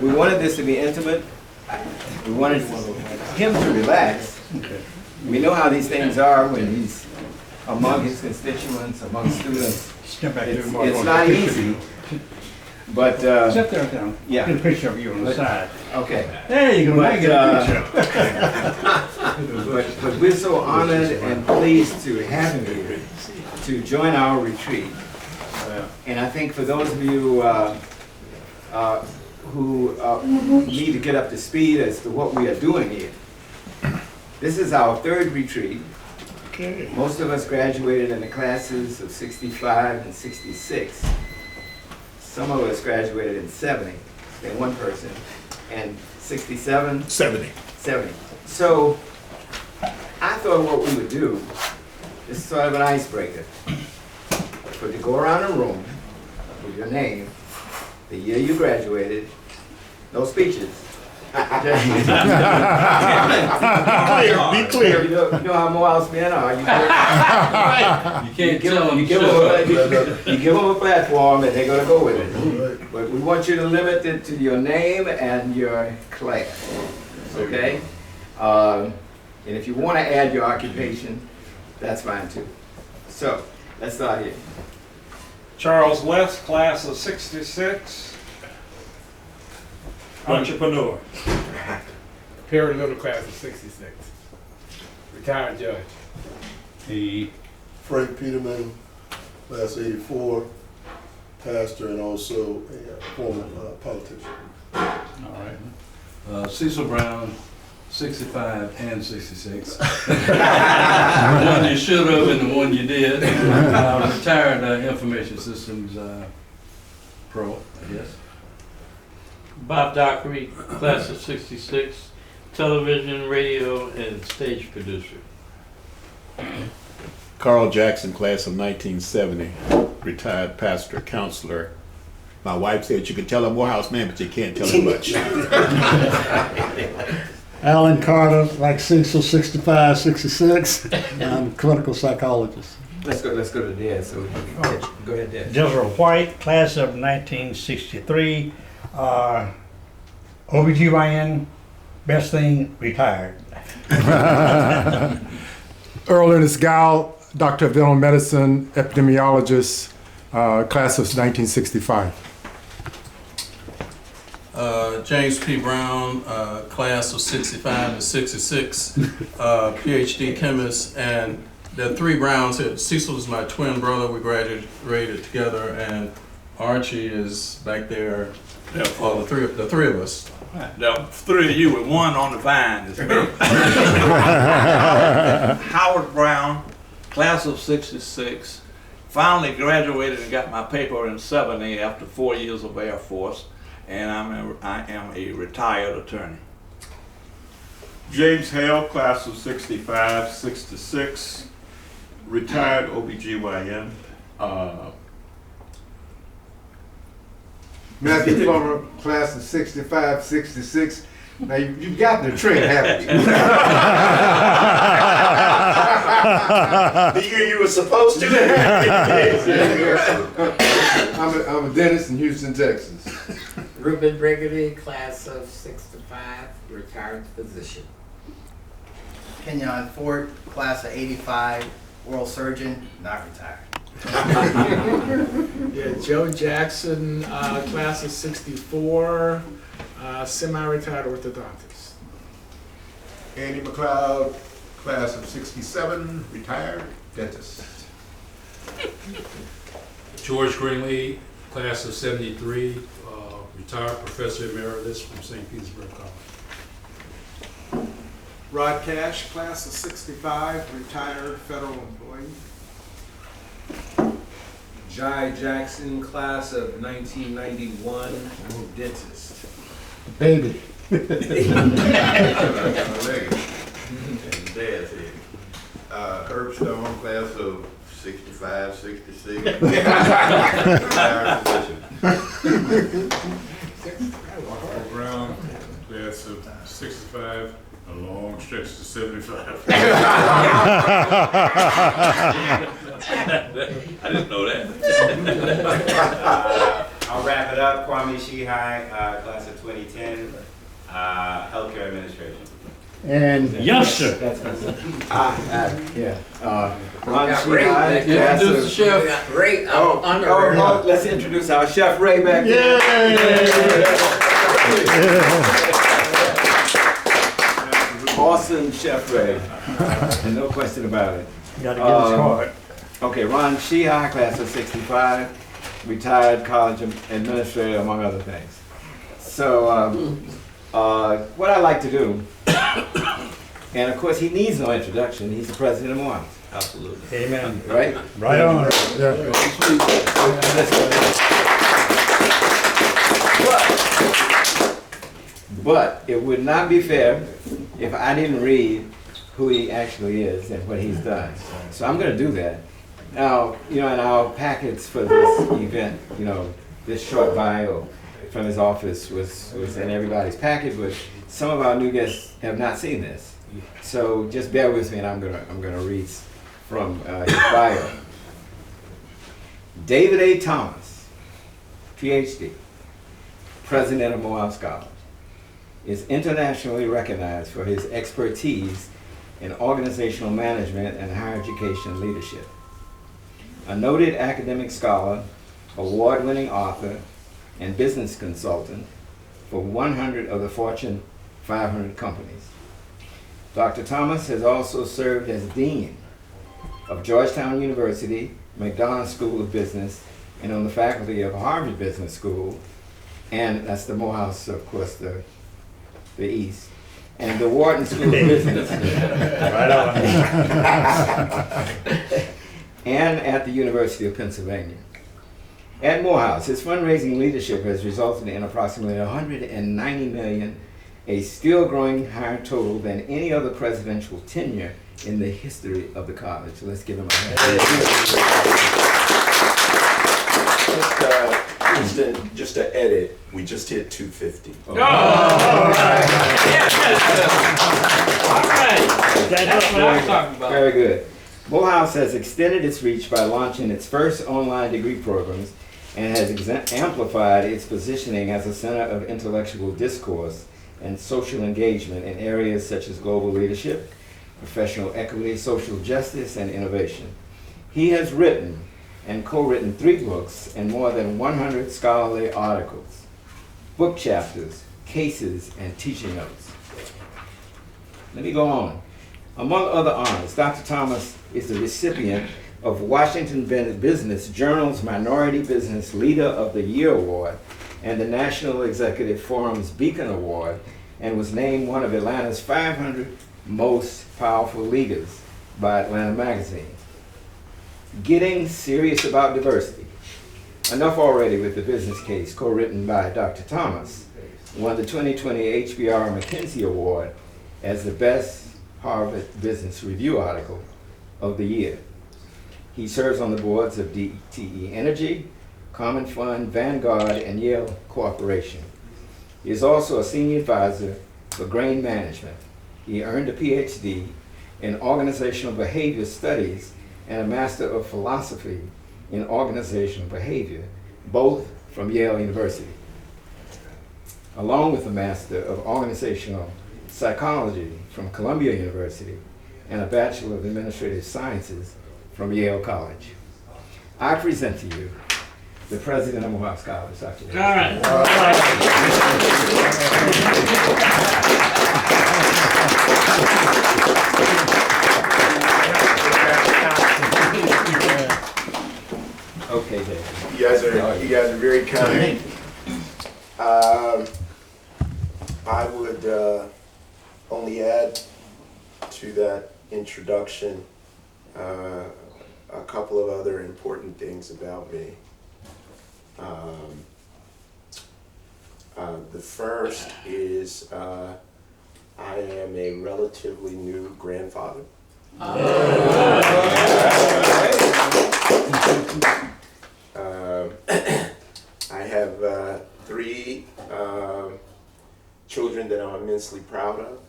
we wanted this to be intimate. We wanted him to relax. We know how these things are when he's among his constituents, among students. It's not easy. But sit there down. Yeah. Get a picture of you on the side. Okay. There you go. But, Get a picture. but we're so honored and pleased to have you here to join our retreat. And I think for those of you who need to get up to speed as to what we are doing here, this is our third retreat. Okay. Most of us graduated in the classes of 65 and 66. Some of us graduated in 70, then one person, and 67? 70. 70. So I thought what we would do is sort of an icebreaker. For you to go around the room with your name, the year you graduated, no speeches. Be clear. You know how Morehouse men are. You can't give tell them, you them give them a platform and they're going to go with it. But we want you to limit it to your name and your class. Okay? And if you want to add your occupation, that's fine too. So, let's start here. Charles West, class of 66. Entrepreneur. Perry Little, class of 66. Retired judge. Frank Peterman, class 84, pastor and also a former politician. All right. Cecil Brown, 65 and 66. The one you should have and the one you did. Retired information systems pro, I guess. Bob Dockery, class of 66, television, radio, and stage producer. Carl Jackson, class of 1970, retired pastor, counselor. My wife said you could tell him Morehouse man, but you can't tell him much. Alan Carter, like Cecil, 65, 66. I'm a clinical psychologist. Let's go to Dad. So go ahead, Dad. Desiree White, class of 1963. OBGYN, best thing, retired. Earl Ernest Gow, Doctor of Dental Medicine, epidemiologist, class of 1965. James P. Brown, class of 65 and 66, PhD chemist, and there are three Browns here. Cecil is my twin brother. We graduated together, and Archie is back there. Yeah, The three of us. the three of you with one on the vine is me. Howard Brown, class of 66. Finally graduated and got my paper in 70 after 4 years of Air Force, and I am a retired attorney. James Hale, class of 65, 66, retired OBGYN. Matthew Plummer, class of 65, 66. Now you've gotten the trend, haven't you? The year you were supposed to. I'm a dentist in Houston, Texas. Ruben Briggity, class of 65, retired physician. Kenyon Ford, class of 85, oral surgeon, not retired. Yeah, Joe Jackson, class of 64, semi-retired orthodontist. Andy McLeod, class of 67, retired dentist. George Greenlee, class of 73, retired professor emeritus from St. Petersburg College. Rod Cash, class of 65, retired federal employee. Jai Jackson, class of 1991, dentist. Baby. And Dad's here. Herb Stone, class of 65, 66. Retired physician. Brown, class of 65, a long stretch to 75. I didn't know that. I'll wrap it up. Kwame Shihai, class of 2010, healthcare administration. And Yes, sir. Yeah. Ron got Ray Shihai, back there. class Introduce the of- chef. We got Ray under let's introduce our chef Ray back there. Awesome chef Ray. And no question about it. Gotta get his card. Okay, Ron Shihai, class of 65, retired college administrator, among other things. So, what I like to do, and of course he needs no introduction, he's the president of Morehouse. Absolutely. Amen. Right? Right on. But it would not be fair if I didn't read who he actually is and what he's done. So I'm going to do that. Now, in our packets for this event, this short bio from his office was in everybody's packet, but some of our new guests have not seen this. So just bear with me, and I'm gonna read from his bio. David A. Thomas, PhD, president of Morehouse College, is internationally recognized for his expertise in organizational management and higher education leadership. A noted academic scholar, award-winning author, and business consultant for 100 of the Fortune 500 companies. Dr. Thomas has also served as Dean of Georgetown University, Wharton School of Business, and on the faculty of Harvard Business School, and that's the Morehouse, of course, the East, and the Wharton School of Business. Right on. And at the University of Pennsylvania. At Morehouse, his fundraising leadership has resulted in approximately $190 million, a still growing higher total than any other presidential tenure in the history of the college. So let's give him a hand. Just to edit, we just hit 250. Oh, all right. All right. That's what I'm talking about. Very good. Morehouse has extended its reach by launching its first online degree programs and has amplified its positioning as a center of intellectual discourse and social engagement in areas such as global leadership, professional equity, social justice, and innovation. He has written and co-written 3 books and more than 100 scholarly articles, book chapters, cases, and teaching notes. Let me go on. Among other honors, Dr. Thomas is the recipient of Washington Business Journal's Minority Business Leader of the Year Award and the National Executive Forum's Beacon Award, and was named one of Atlanta's 500 most powerful leaders by Atlanta Magazine. Getting serious about diversity. Enough already with the business case, co-written by Dr. Thomas, won the 2020 HBR McKinsey Award as the best Harvard Business Review article of the year. He serves on the boards of DTE Energy, Common Fund, Vanguard, and Yale Corporation. He is also a senior advisor for grain management. He earned a PhD in organizational behavior studies and a Master of Philosophy in organizational behavior, both from Yale University, along with a Master of Organizational Psychology from Columbia University and a Bachelor of Administrative Sciences from Yale College. I present to you the president of Morehouse College, Dr. All right. Okay, David. You guys are very kind. I would only add to that introduction a couple of other important things about me. The first is I am a relatively new grandfather. I have 3 children that I'm immensely proud of.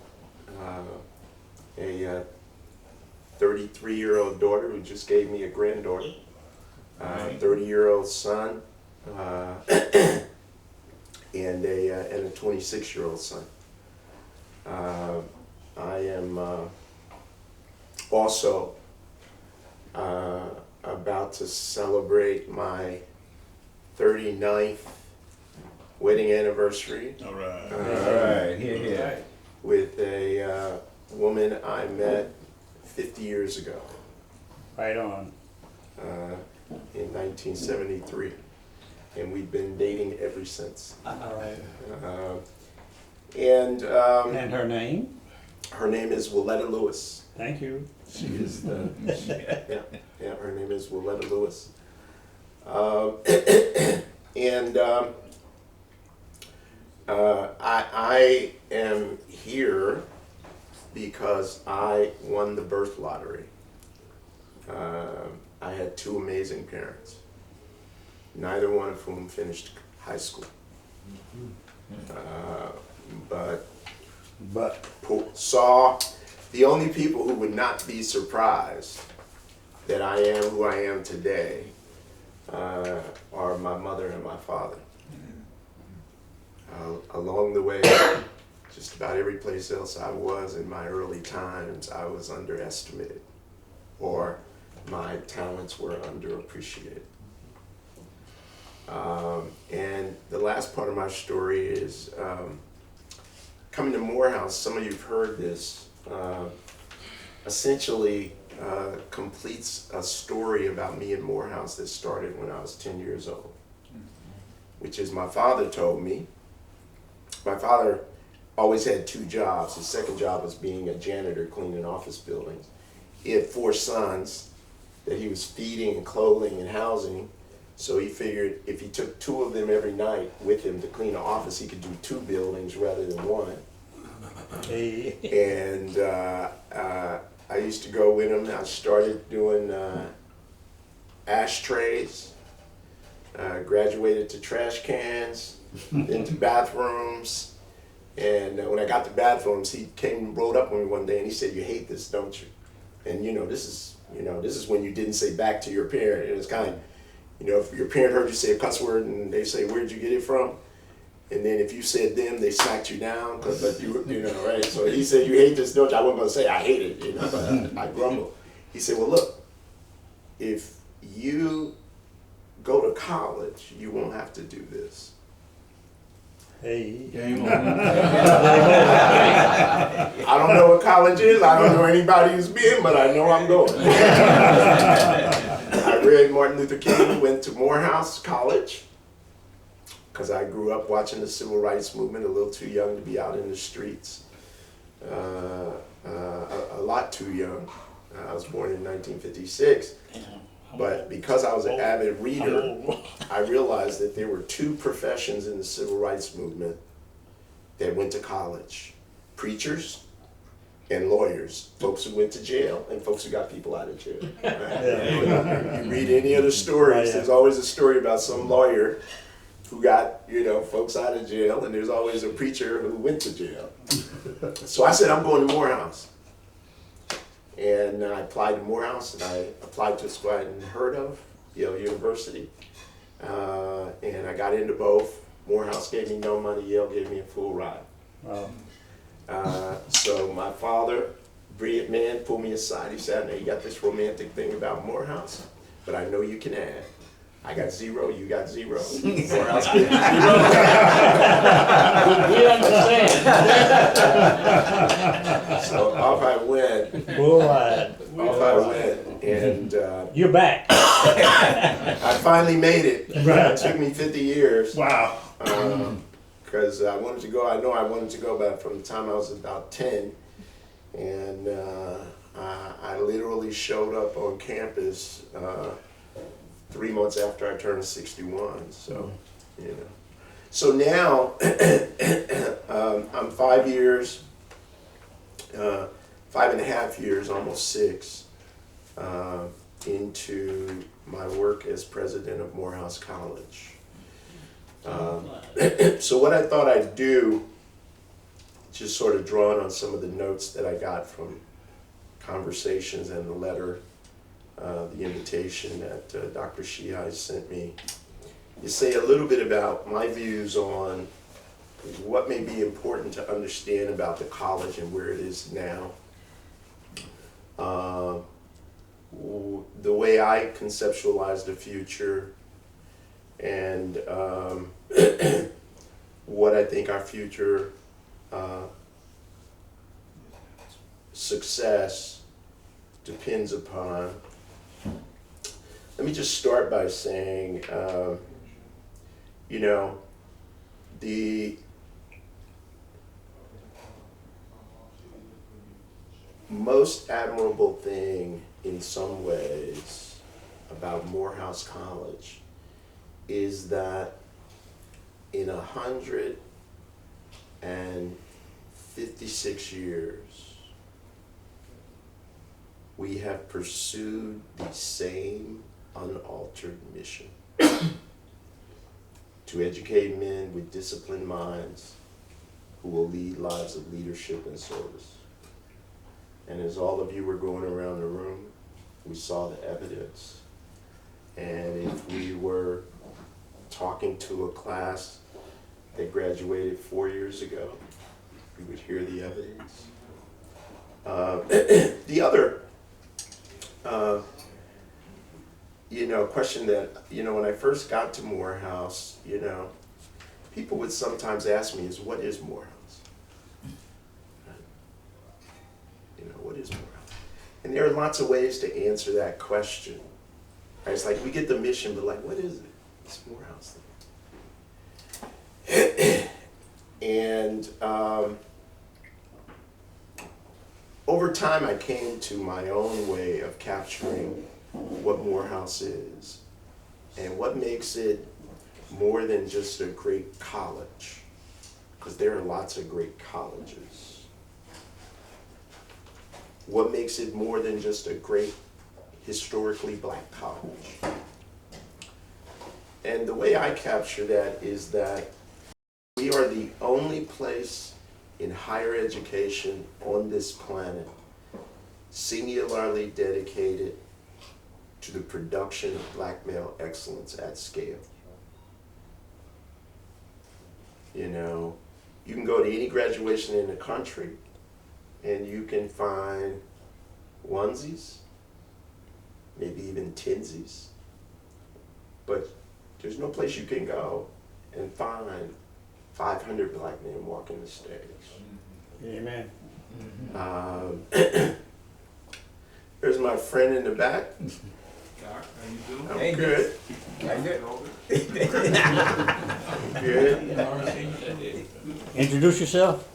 A 33-year-old daughter who just gave me a granddaughter, a 30-year-old son and a 26-year-old son. I am also about to celebrate my 39th wedding anniversary. All right. All right. Yeah. With a woman I met 50 years ago. Right on. In 1973. And we've been dating ever since. And her name? Her name is Willetta Lewis. Thank you. She is the, yeah, her name is Willetta Lewis. And I am here because I won the birth lottery. I had two amazing parents, neither one of whom finished high school. But saw the only people who would not be surprised that I am who I am today are my mother and my father. Along the way, just about every place else I was in my early times, I was underestimated, or my talents were underappreciated. And the last part of my story is coming to Morehouse. Some of you have heard this. Essentially completes a story about me in Morehouse that started when I was 10 years old, which is my father told me. My father always had two jobs. His second job was being a janitor cleaning office buildings. He had 4 sons that he was feeding and clothing and housing. So he figured if he took 2 of them every night with him to clean the office, he could do 2 buildings rather than 1. And I used to go with him. I started doing ashtrays, graduated to trash cans, into bathrooms. And when I got to bathrooms, he came and rolled up on me one day and he said, "You hate this, don't you?" And this is when you didn't say back to your parent. It was kind of, if your parent heard you say a cuss word and they say, "Where'd you get it from?" And then if you said them, they smacked you down, but right? So he said, "You hate this, don't you?" I wasn't gonna say I hate it, but I grumbled. He said, "Well, look, if you go to college, you won't have to do this." Hey. I don't know what college is. I don't know anybody who's been, but I know I'm going. I read Martin Luther King, went to Morehouse College, because I grew up watching the civil rights movement, a little too young to be out in the streets. A lot too young. I was born in 1956. But because I was an avid reader, I realized that there were 2 professions in the civil rights movement that went to college: preachers and lawyers. Folks who went to jail and folks who got people out of jail. Right? You read any of the stories, there's always a story about some lawyer who got, folks out of jail, and there's always a preacher who went to jail. So I said, I'm going to Morehouse. And I applied to Morehouse, and I applied to a school I hadn't heard of, Yale University. And I got into both. Morehouse gave me no money, Yale gave me a full ride. Wow. So my father, brilliant man, pulled me aside. He said, "Now you got this romantic thing about Morehouse, but I know you can add. I got 0, you got 0. Morehouse gave me 0. We understand. So off I went. Off I went, and you're back. I finally made it. It took me 50 years. Wow. Because I wanted to go. I know I wanted to go, but from the time I was about 10, and I literally showed up on campus 3 months after I turned 61. So, So now I'm 5 years, 5.5 years, almost 6, into my work as president of Morehouse College. So what I thought I'd do, just sort of drawing on some of the notes that I got from conversations and the letter, the invitation that Dr. Shihai sent me, is say a little bit about my views on what may be important to understand about the college and where it is now. The way I conceptualize the future, and what I think our future success depends upon. Let me just start by saying, you know, the most admirable thing in some ways about Morehouse College is that in 156 years, we have pursued the same unaltered mission to educate men with disciplined minds who will lead lives of leadership and service. And as all of you were going around the room, we saw the evidence. And if we were talking to a class that graduated 4 years ago, we would hear the evidence. The other question that, when I first got to Morehouse, people would sometimes ask me is, what is Morehouse? What is Morehouse? And there are lots of ways to answer that question. Right? It's like we get the mission, but what is it? It's Morehouse thing. And over time, I came to my own way of capturing what Morehouse is and what makes it more than just a great college, because there are lots of great colleges. What makes it more than just a great historically black college? And the way I capture that is that we are the only place in higher education on this planet singularly dedicated to the production of black male excellence at scale. You can go to any graduation in the country and you can find onesies, maybe even tensies, but there's no place you can go and find 500 black men walking the stage. Amen. There's my friend in the back. Doc, how you doing? I'm good. I'm good. Introduce yourself.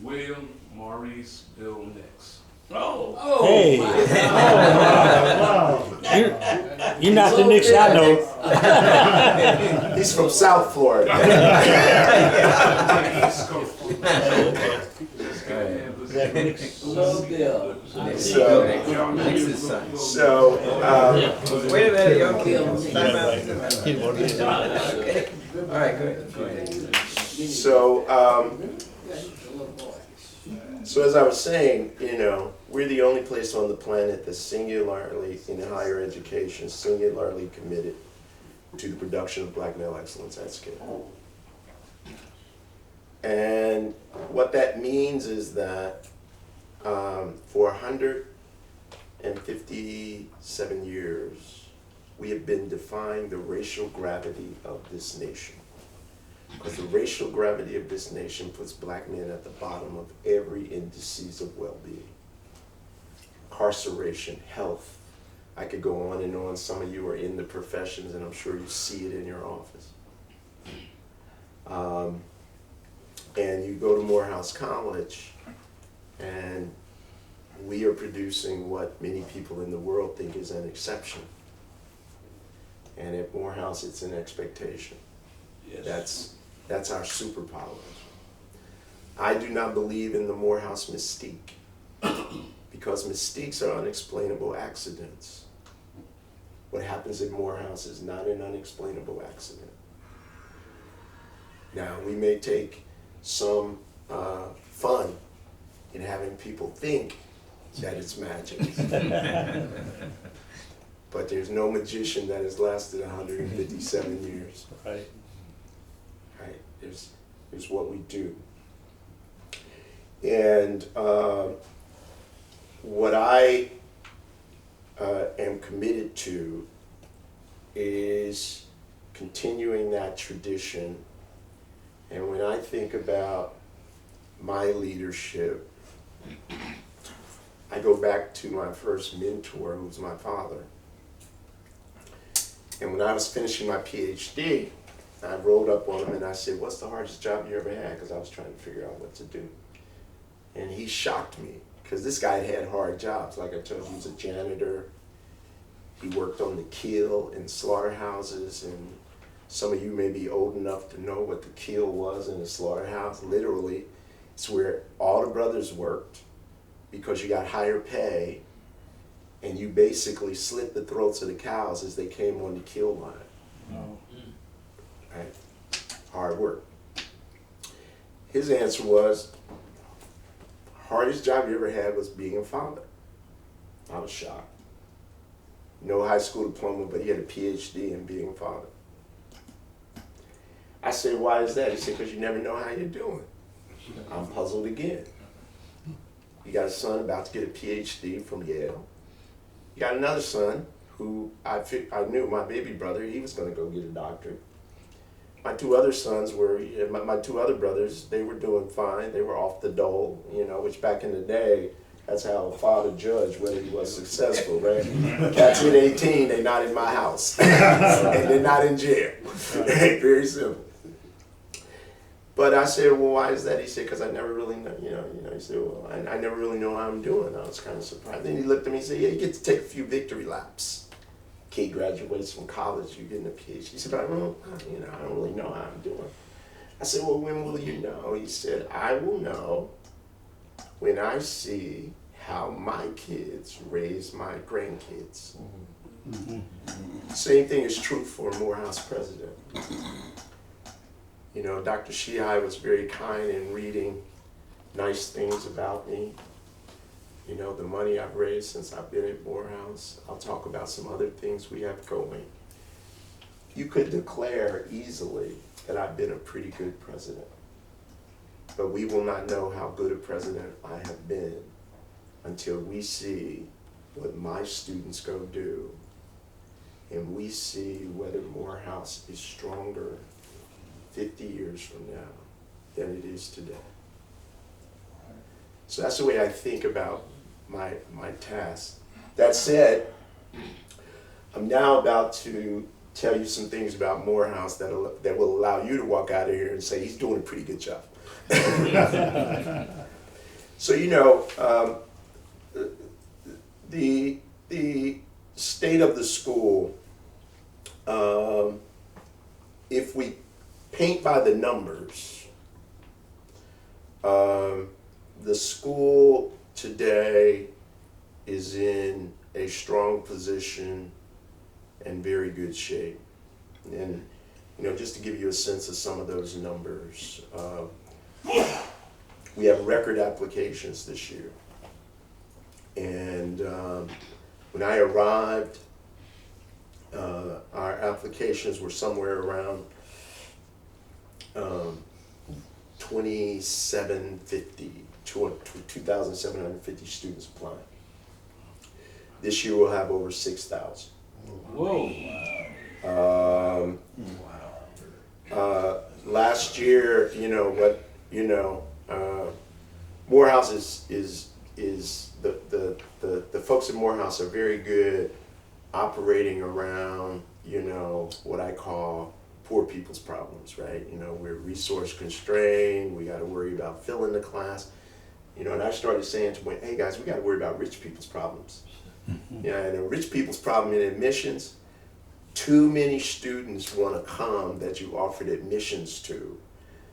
William Maurice Bill Nix. Hey. You're not the Knicks I know. He's from South Florida. East Coast. Wait a minute, young kid. All right, go ahead. So as I was saying, we're the only place on the planet that's singularly, in higher education, singularly committed to the production of black male excellence at scale. And what that means is that for 157 years, we have been defying the racial gravity of this nation. Because the racial gravity of this nation puts black men at the bottom of every indices of well-being. Incarceration, health. I could go on and on. Some of you are in the professions, and I'm sure you see it in your office. And you go to Morehouse College, and we are producing what many people in the world think is an exception. And at Morehouse, it's an expectation. Yes. That's our superpower. I do not believe in the Morehouse mystique, because mystiques are unexplainable accidents. What happens at Morehouse is not an unexplainable accident. Now, we may take some fun in having people think that it's magic. but there's no magician that has lasted 157 years. Right. Right? There's what we do. And what I am committed to is continuing that tradition. And when I think about my leadership, I go back to my first mentor, who was my father. And when I was finishing my PhD, I rolled up on him and I said, "What's the hardest job you ever had?" Because I was trying to figure out what to do. And he shocked me, because this guy had hard jobs. Like I told you, he was a janitor. He worked on the kill in slaughterhouses, and some of you may be old enough to know what the kill was in a slaughterhouse. Literally, it's where all the brothers worked because you got higher pay, and you basically slit the throats of the cows as they came on the kill line. Oh. Right? Hard work. His answer was, hardest job you ever had was being a father. I was shocked. No high school diploma, but he had a PhD in being a father. I said, "Why is that?" He said, "Because you never know how you're doing." I'm puzzled again. You got a son about to get a PhD from Yale. You got another son who I knew, my baby brother, he was going to go get a doctorate. My two other sons were, my two other brothers, they were doing fine. They were off the dole, which back in the day, that's how a father judged whether he was successful, right? Cats hit 18, they're not in my house. And they're not in jail. Very simple. But I said, "Well, why is that?" He said, "Because I never really know, he said, "Well, I never really know how I'm doing." I was kind of surprised. Then he looked at me and said, "Yeah, you get to take a few victory laps. Kid graduates from college, you're getting a PhD." He said, "But I don't really know how I'm doing." I said, "Well, when will you know?" He said, "I will know when I see how my kids raise my grandkids." Same thing is true for a Morehouse president. Dr. Shihai was very kind in reading nice things about me. The money I've raised since I've been at Morehouse. I'll talk about some other things we have going. You could declare easily that I've been a pretty good president. But we will not know how good a president I have been until we see what my students go do, and we see whether Morehouse is stronger 50 years from now than it is today. So that's the way I think about my task. That said, I'm now about to tell you some things about Morehouse that will allow you to walk out of here and say, "He's doing a pretty good job." So the state of the school, if we paint by the numbers, the school today is in a strong position and very good shape. And just to give you a sense of some of those numbers, we have record applications this year. And when I arrived, our applications were somewhere around 2,750 students applying. This year we'll have over 6,000. Whoa. Last year, Morehouse is the folks at Morehouse are very good operating around, what I call poor people's problems, right? We're resource constrained, we got to worry about filling the class. And I started saying to them, "Hey guys, we got to worry about rich people's problems." And a rich people's problem in admissions, too many students want to come that you offered admissions to.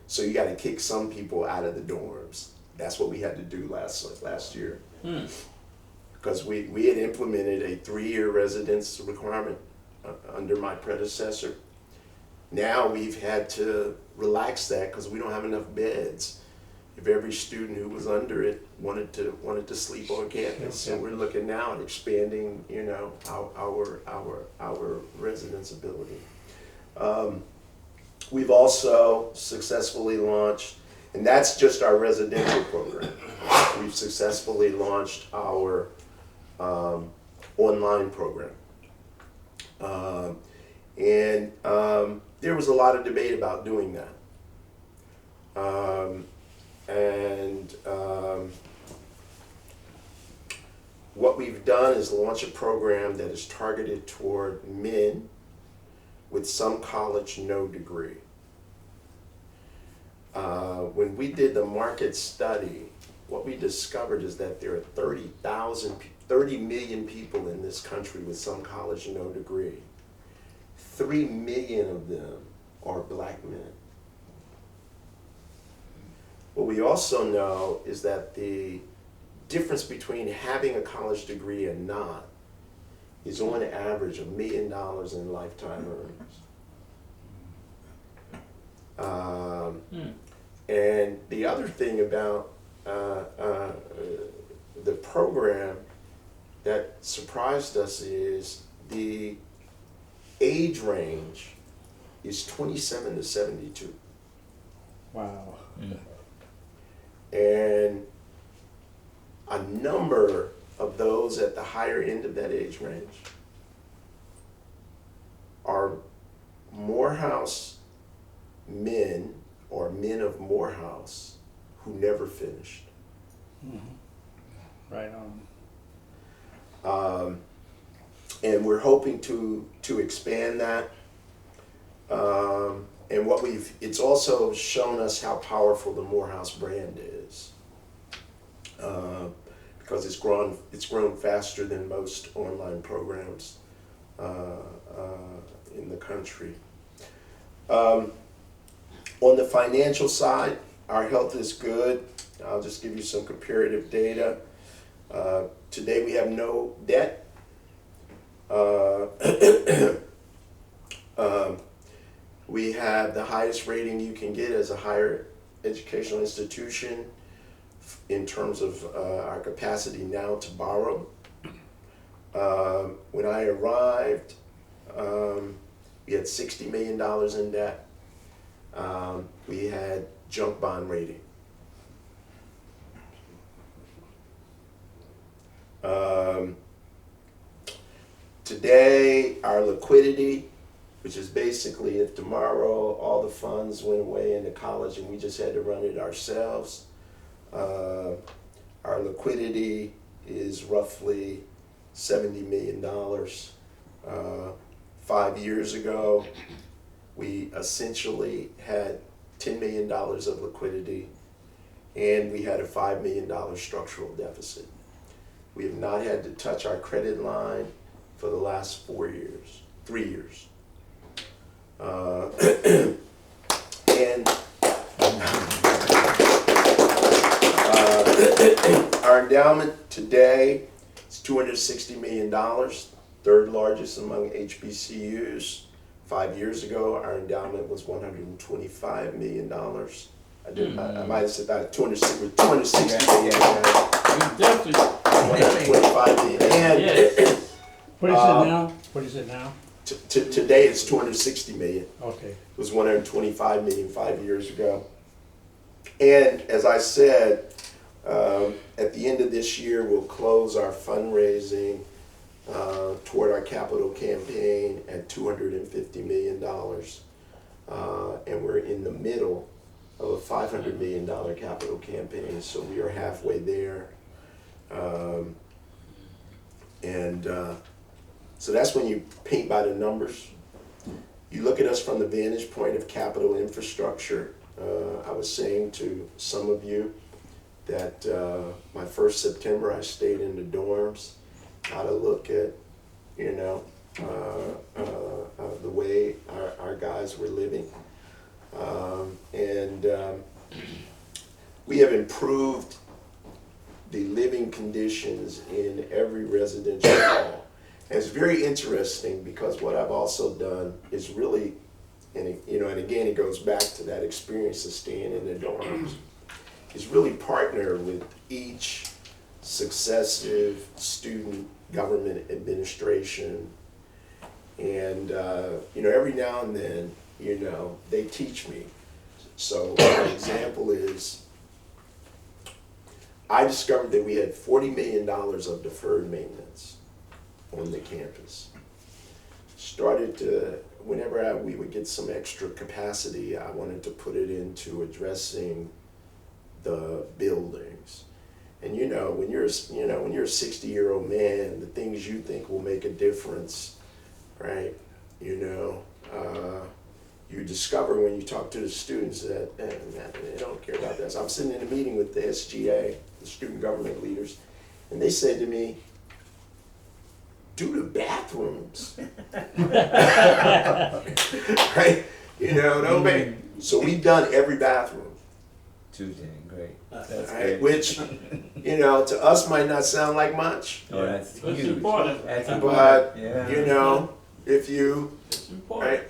So you got to kick some people out of the dorms. That's what we had to do last year. Because we had implemented a 3-year residence requirement under my predecessor. Now we've had to relax that because we don't have enough beds. if every student who was under it wanted to sleep on campus. So we're looking now at expanding, you know, our residence ability. We've also successfully launched, and that's just our residential program. We've successfully launched our online program. There was a lot of debate about doing that. What we've done is launch a program that is targeted toward men with some college, no degree. When we did the market study, what we discovered is that there are 30 million people in this country with some college, no degree. 3 million of them are black men. What we also know is that the difference between having a college degree and not is on average $1 million in lifetime earnings. And the other thing about the program that surprised us is the age range is 27 to 72. Wow. And a number of those at the higher end of that age range are Morehouse men or men of Morehouse who never finished. Right on. And we're hoping to expand that. And it's also shown us how powerful the Morehouse brand is. Because it's grown faster than most online programs in the country. On the financial side, our health is good. I'll just give you some comparative data. Today we have no debt. We have the highest rating you can get as a higher educational institution in terms of our capacity now to borrow. When I arrived, we had $60 million in debt. We had junk bond rating. Today, our liquidity, which is basically if tomorrow all the funds went away into college and we just had to run it ourselves, our liquidity is roughly $70 million. 5 years ago, we essentially had $10 million of liquidity and we had a $5 million structural deficit. We have not had to touch our credit line for the last 3 years. And our endowment today is $260 million, third largest among HBCUs. 5 years ago, our endowment was $125 million. I might have said that 260 million. Definitely. 125 million. And What is it now? What is it now? Today it's 260 million. Okay. It was 125 million 5 years ago. And as I said, at the end of this year, we'll close our fundraising toward our capital campaign at $250 million. And we're in the middle of a $500 million capital campaign, so we are halfway there. So that's when you paint by the numbers. You look at us from the vantage point of capital infrastructure. I was saying to some of you that my first September I stayed in the dorms, got to look at, the way our guys were living. We have improved the living conditions in every residential hall. And it's very interesting because what I've also done is really, and again it goes back to that experience of staying in the dorms, is really partner with each successive student government administration. And, every now and then, they teach me. So an example is, I discovered that we had $40 million of deferred maintenance on the campus. Started to, whenever we would get some extra capacity, I wanted to put it into addressing the buildings. And when you're a 60-year-old man, the things you think will make a difference, right? You discover when you talk to the students that they don't care about that. So I'm sitting in a meeting with the SGA, the student government leaders, and they said to me, "Do the bathrooms." Right? Nobody. So we've done every bathroom. Tuesday, great. That's Right? great. Which, to us might not sound like much. Oh, that's That's huge. important. That's But, important. Yeah. if you, It's important. right?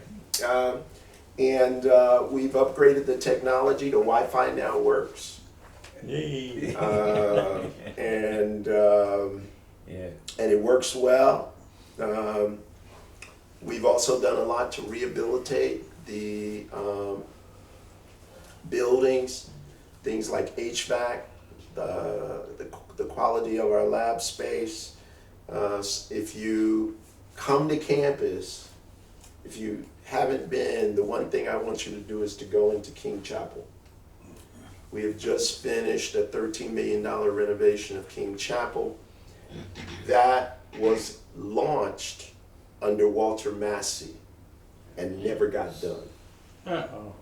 We've upgraded the technology. The Wi-Fi now works. Yay. And Yeah. it works well. We've also done a lot to rehabilitate the buildings, things like HVAC, the quality of our lab space. If you come to campus, if you haven't been, the one thing I want you to do is to go into King Chapel. We have just finished a $13 million renovation of King Chapel. That was launched under Walter Massey and never got done. Uh-oh.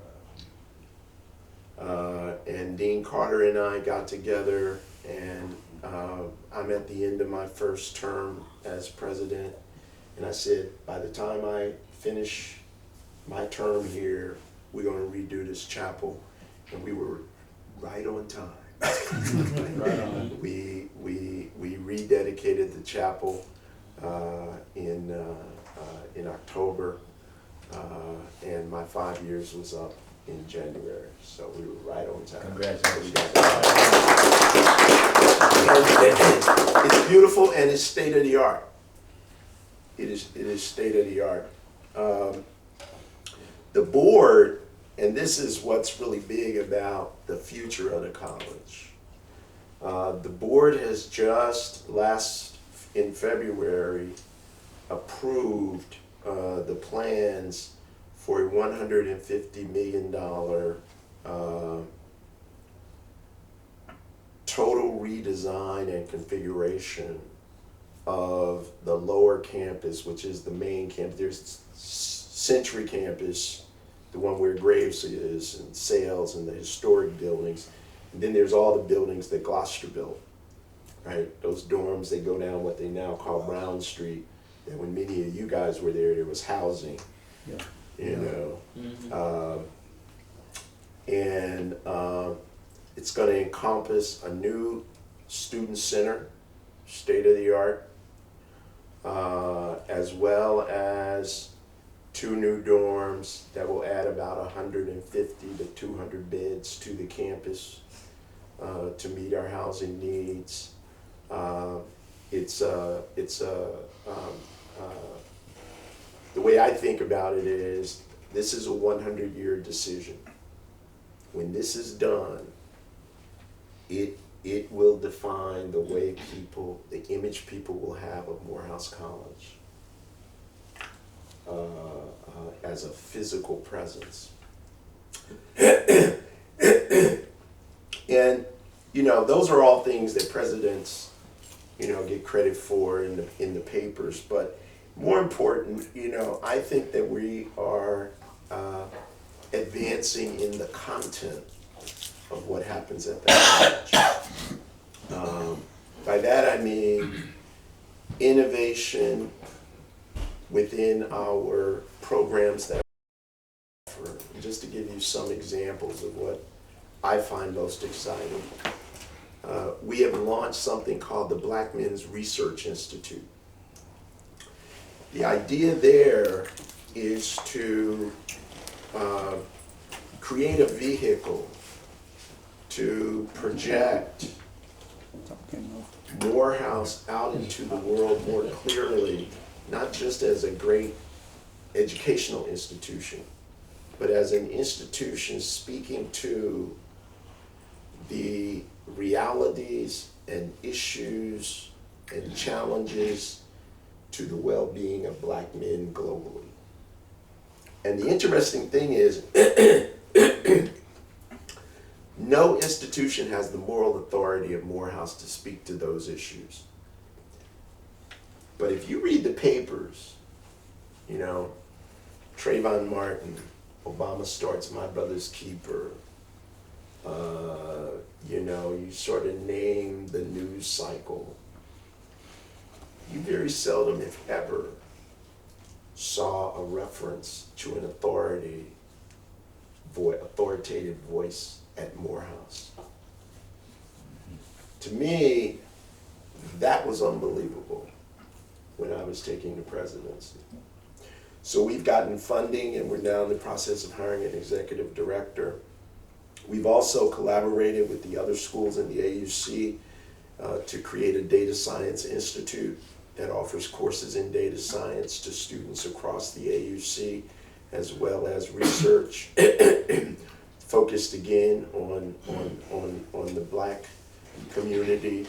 And Dean Carter and I got together, and I'm at the end of my first term as president, and I said, by the time I finish my term here, we're going to redo this chapel, and we were right on time. Right on. We rededicated the chapel in October, and my 5 years was up in January, so we were right on time. Congratulations. It's beautiful and it's state of the art. It is state of the art. The board, and this is what's really big about the future of the college. The board has just in February approved the plans for a $150 million total redesign and configuration of the lower campus, which is the main campus. There's Century Campus, the one where Graves is, and Sales, and the historic buildings. And then there's all the buildings that Gloucester built, right? Those dorms, they go down what they now call Brown Street. And when many of you guys were there was housing, it's going to encompass a new student center, state of the art, as well as 2 new dorms that will add about 150 to 200 beds to the campus to meet our housing needs. The way I think about it is, this is a 100-year decision. When this is done, it will define the way the image people will have of Morehouse College as a physical presence. And, those are all things that presidents, get credit for in the papers. But more important, I think that we are advancing in the content of what happens at that college. By that I mean innovation within our programs that we offer. Just to give you some examples of what I find most exciting. We have launched something called the Black Men's Research Institute. The idea there is to create a vehicle to project Morehouse out into the world more clearly, not just as a great educational institution, but as an institution speaking to the realities and issues and challenges to the well-being of Black men globally. And the interesting thing is, no institution has the moral authority of Morehouse to speak to those issues. But if you read the papers, you know, Trayvon Martin, Obama starts My Brother's Keeper, you know, you sort of name the news cycle. You very seldom, if ever, saw a reference to an authoritative voice at Morehouse. To me, that was unbelievable when I was taking the presidency. So we've gotten funding, and we're now in the process of hiring an executive director. We've also collaborated with the other schools in the AUC to create a data science institute that offers courses in data science to students across the AUC, as well as research focused again on the Black community.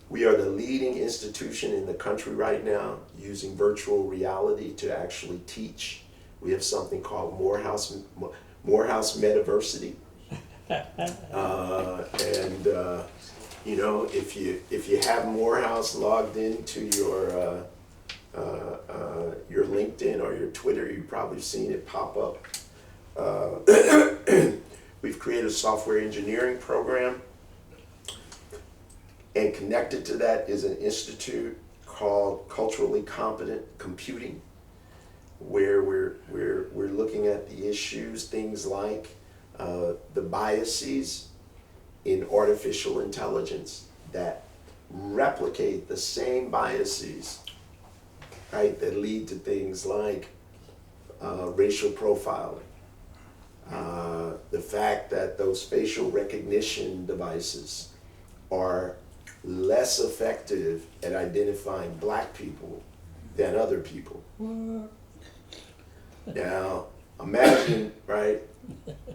We are the leading institution in the country right now using virtual reality to actually teach. We have something called Morehouse Metaversity. You know, if you have Morehouse logged into your LinkedIn or your Twitter, you've probably seen it pop up. We've created a software engineering program, and connected to that is an institute called Culturally Competent Computing, where we're looking at the issues, things like the biases in artificial intelligence that replicate the same biases, right, that lead to things like racial profiling. The fact that those facial recognition devices are less effective at identifying Black people than other people. Now, imagine, right,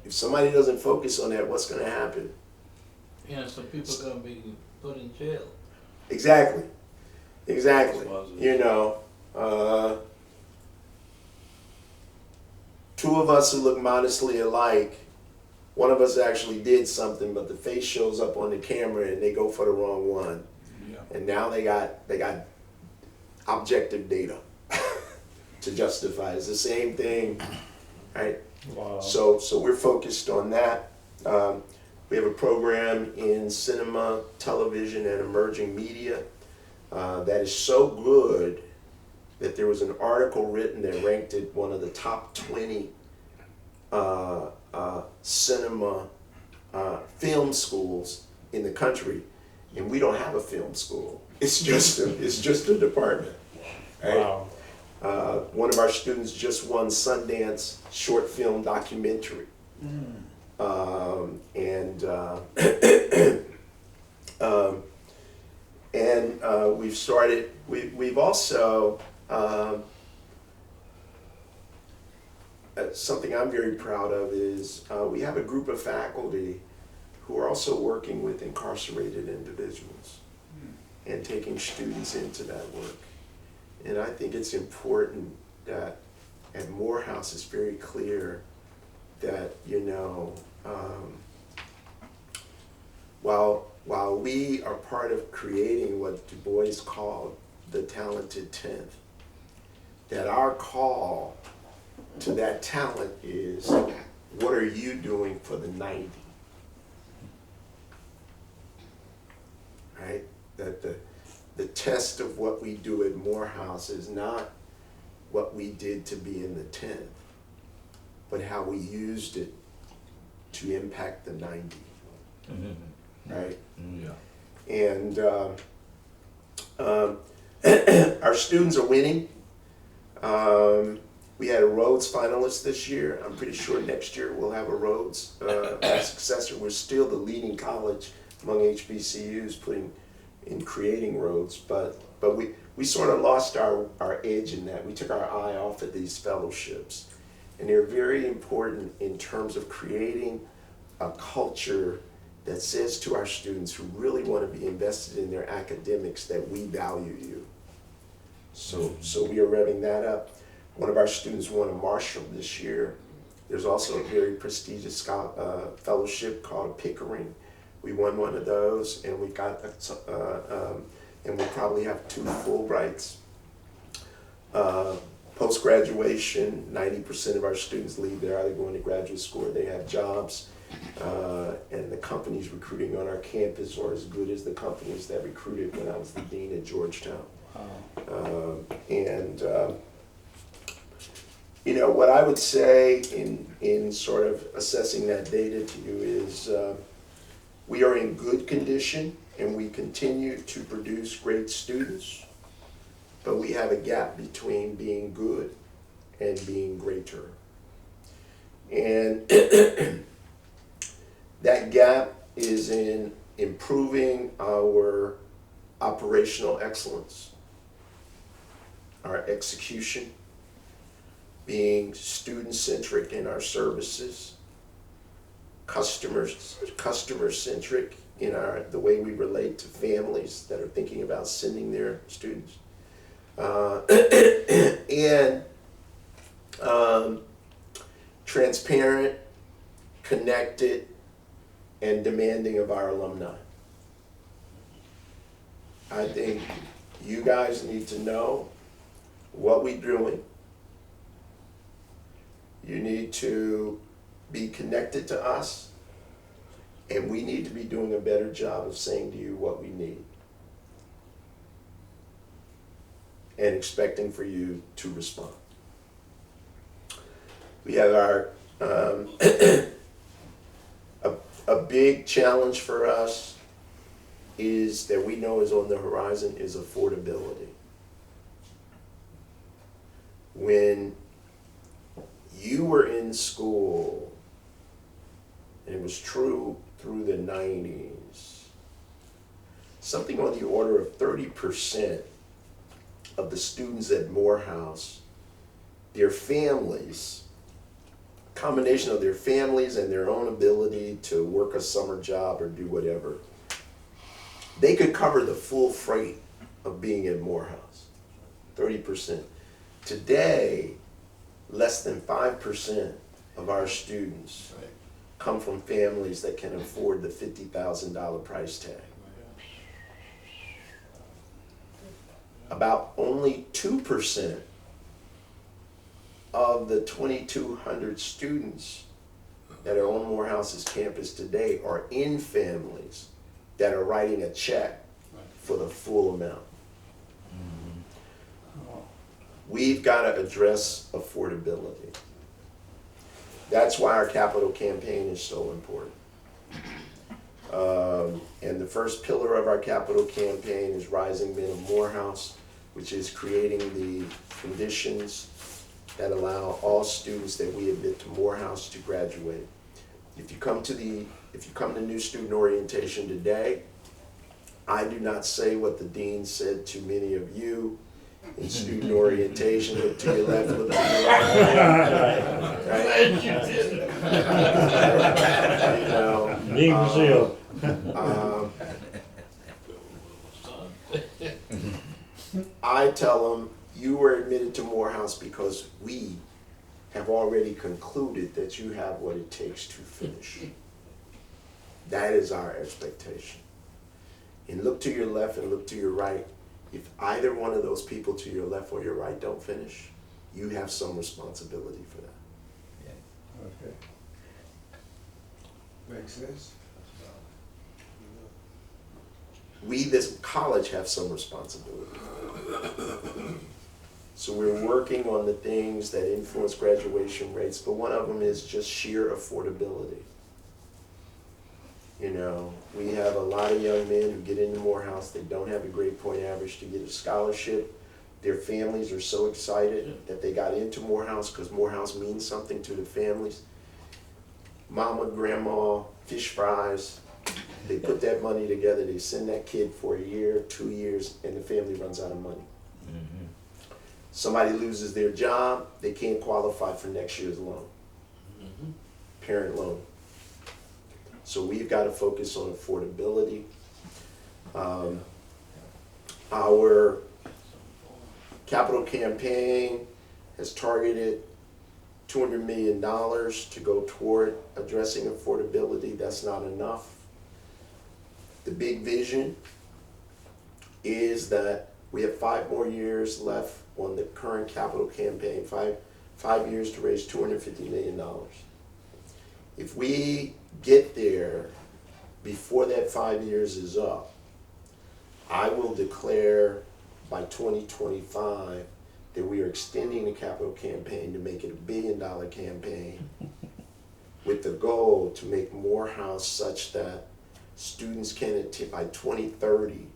if somebody doesn't focus on that, what's going to happen? Yeah, some people are going to be put in jail. Exactly. You know, two of us who look modestly alike, one of us actually did something, but the face shows up on the camera and they go for the wrong one. Yeah. And now they got objective data to justify. It's the same thing, right? Wow. So we're focused on that. We have a program in cinema, television, and emerging media that is so good that there was an article written that ranked it one of the top 20 cinema film schools in the country, and we don't have a film school. It's just a department. Right? Wow. One of our students just won Sundance short film documentary. We've started. We've also something I'm very proud of is we have a group of faculty who are also working with incarcerated individuals and taking students into that work. And I think it's important that at Morehouse it's very clear that, you know, while we are part of creating what Du Bois called the talented 10th, that our call to that talent is, what are you doing for the 90? Right? That the test of what we do at Morehouse is not what we did to be in the 10th, but how we used it to impact the 90. Mm-hmm. Right? Mm-hmm. And our students are winning. We had a Rhodes finalist this year. I'm pretty sure next year we'll have a Rhodes successor. We're still the leading college among HBCUs creating Rhodes, but we sort of lost our edge in that. We took our eye off of these fellowships. And they're very important in terms of creating a culture that says to our students who really want to be invested in their academics that we value you. So we are revving that up. One of our students won a Marshall this year. There's also a very prestigious fellowship called Pickering. We won one of those, and we got and we probably have 2 Fulbrights. Post-graduation, 90% of our students leave. They're either going to graduate school or they have jobs. And the companies recruiting on our campus are as good as the companies that recruited when I was the dean at Georgetown. You know, what I would say in sort of assessing that data to you is we are in good condition and we continue to produce great students, but we have a gap between being good and being greater. And that gap is in improving our operational excellence, our execution, being student-centric in our services, customer-centric in the way we relate to families that are thinking about sending their students, and transparent, connected, and demanding of our alumni. I think you guys need to know what we're doing. You need to be connected to us, and we need to be doing a better job of saying to you what we need and expecting for you to respond. We have our a big challenge for us is that we know is on the horizon is affordability. When you were in school, and it was true through the 90s, something on the order of 30% of the students at Morehouse, their families, combination of their families and their own ability to work a summer job or do whatever, they could cover the full freight of being at Morehouse, 30%. Today, less than 5% of our students come from families that can afford the $50,000 price tag. About only 2% of the 2,200 students that are on Morehouse's campus today are in families that are writing a check for the full amount. We've got to address affordability. That's why our capital campaign is so important. And the first pillar of our capital campaign is Rising Men of Morehouse, which is creating the conditions that allow all students that we admit to Morehouse to graduate. If you come to new student orientation today, I do not say what the dean said to many of you in student orientation. Look to your left, look to your right. Right? You know, I tell them, you were admitted to Morehouse because we have already concluded that you have what it takes to finish. That is our expectation. And look to your left and look to your right. If either one of those people to your left or your right don't finish, you have some responsibility for that. Yeah. Okay. Makes sense. We, this college, have some responsibility. So we're working on the things that influence graduation rates, but one of them is just sheer affordability. You know, we have a lot of young men who get into Morehouse, they don't have a grade point average to get a scholarship, Their families are so excited that they got into Morehouse because Morehouse means something to the families. Mama, grandma, fish fries, they put that money together, they send that kid for a year, 2 years, and the family runs out of money. Somebody loses their job, they can't qualify for next year's loan, parent loan. So we've got to focus on affordability. Our capital campaign has targeted $200 million to go toward addressing affordability. That's not enough. The big vision is that we have 5 more years left on the current capital campaign, five years to raise $250 million. If we get there before that 5 years is up, I will declare by 2025 that we are extending the capital campaign to make it $1 billion campaign with the goal to make Morehouse such that students can, by 2030,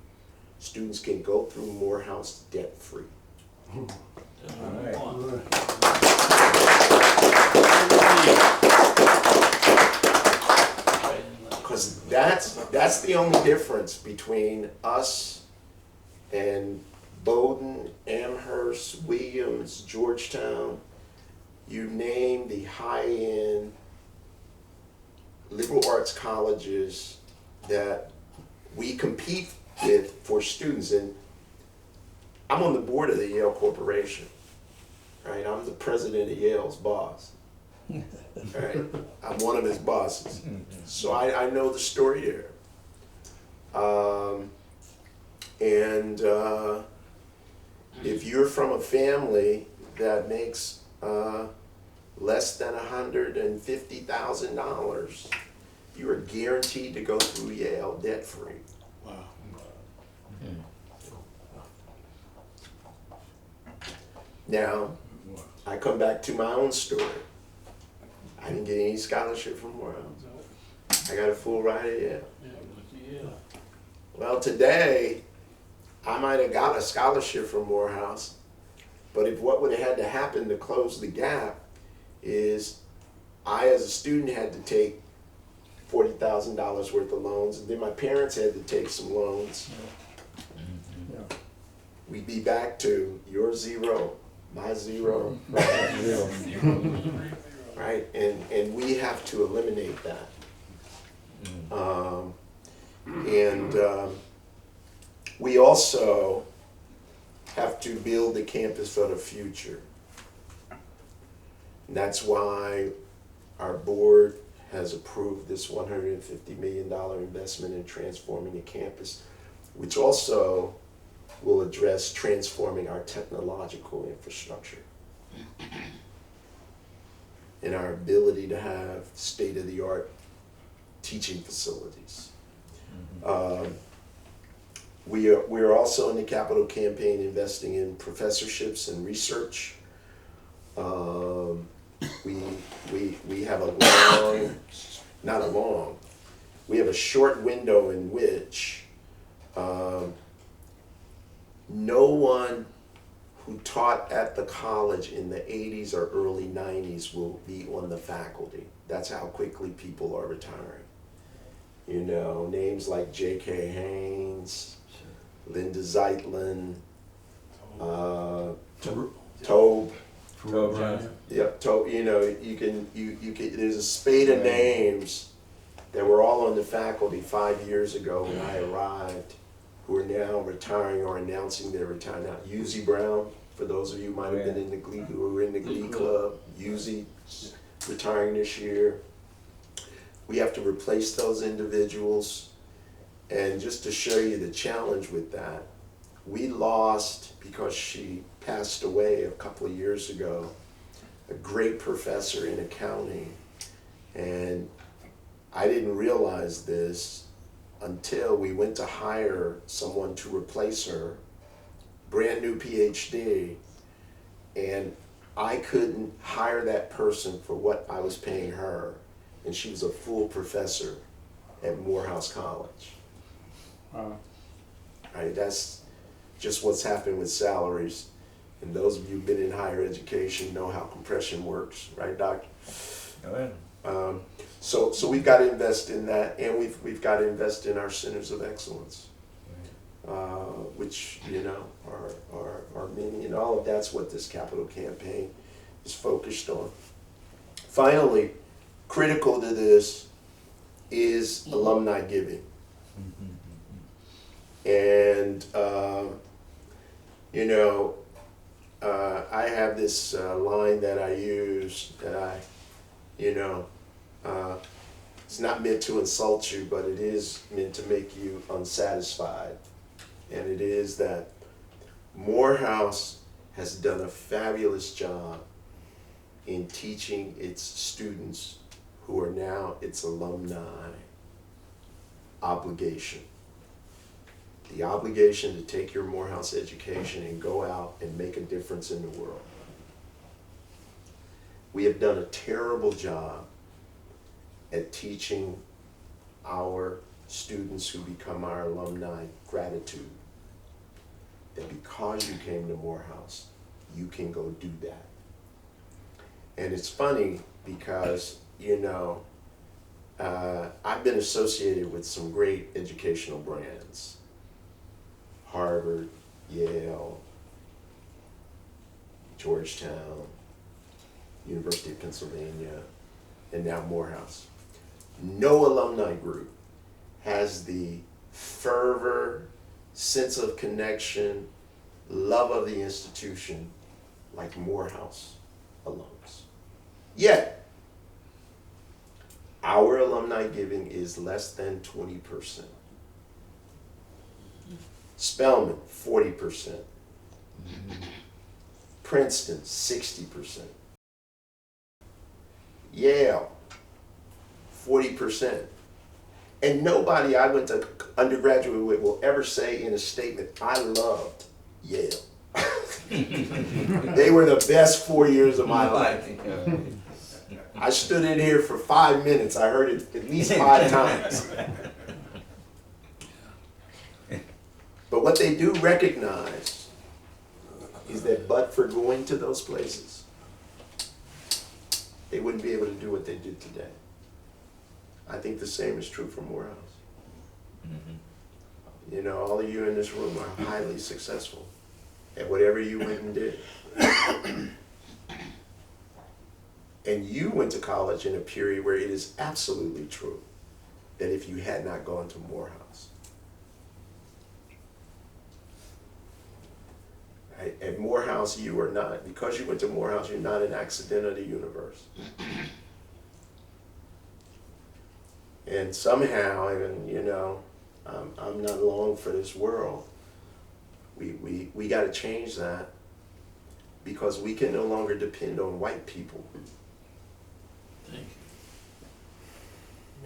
students can go through Morehouse debt-free. Because that's the only difference between us and Bowdoin, Amherst, Williams, Georgetown, you name the high-end liberal arts colleges that we compete with for students. And I'm on the board of the Yale Corporation, right? I'm the president of Yale's boss, right? I'm one of his bosses. So I know the story there. If you're from a family that makes less than $150,000, you are guaranteed to go through Yale debt-free. Wow. Now, I come back to my own story. I didn't get any scholarship from Morehouse. I got a full ride at Yale. Well, today, I might have got a scholarship from Morehouse, but if what would have had to happen to close the gap is I, as a student, had to take $40,000 worth of loans, and then my parents had to take some loans. We'd be back to your zero, my zero, right? And we have to eliminate that. We also have to build the campus for the future. And that's why our board has approved this $150 million investment in transforming the campus, which also will address transforming our technological infrastructure and our ability to have state-of-the-art teaching facilities. We are also in the capital campaign investing in professorships and research. We have we have a short window in which no one who taught at the college in the 80s or early 90s will be on the faculty. That's how quickly people are retiring. You know, names like J.K. Haynes, Linda Zeitlin, Tobe. Yep, Tobe. You know, you can. There's a spate of names that were all on the faculty 5 years ago when I arrived, who are now retiring or announcing their retirement. Now, Uzi Brown, for those of you who might have been in the Glee, who were in the Glee Club, Uzi retiring this year. We have to replace those individuals. And just to show you the challenge with that, we lost, because she passed away a couple of years ago, a great professor in accounting. And I didn't realize this until we went to hire someone to replace her, brand new PhD, and I couldn't hire that person for what I was paying her, and she was a full professor at Morehouse College. Right, that's just what's happened with salaries. And those of you who've been in higher education know how compression works, right, Doctor? So we've got to invest in that, and we've got to invest in our centers of excellence, which, you know, are many, and all of that's what this capital campaign is focused on. Finally, critical to this is alumni giving. And, you know, I have this line that I use that it's not meant to insult you, but it is meant to make you unsatisfied. And it is that Morehouse has done a fabulous job in teaching its students, who are now its alumni, obligation. The obligation to take your Morehouse education and go out and make a difference in the world. We have done a terrible job at teaching our students who become our alumni gratitude. That because you came to Morehouse, you can go do that. And it's funny because, you know, I've been associated with some great educational brands. Harvard, Yale, Georgetown, University of Pennsylvania, and now Morehouse. No alumni group has the fervor, sense of connection, love of the institution like Morehouse alums. Yet, our alumni giving is less than 20%. Spelman, 40%. Princeton, 60%. Yale, 40%. And nobody I went to undergraduate with will ever say in a statement, I loved Yale. They were the best 4 years of my life. I stood in here for 5 minutes. I heard it at least 5 times. But what they do recognize is that but for going to those places, they wouldn't be able to do what they did today. I think the same is true for Morehouse. You know, all of you in this room are highly successful at whatever you went and did. And you went to college in a period where it is absolutely true that if you had not gone to Morehouse, right, at Morehouse you are not, because you went to Morehouse, you're not an accident of the universe. And somehow, and you know, I'm not long for this world. We got to change that, because we can no longer depend on white people.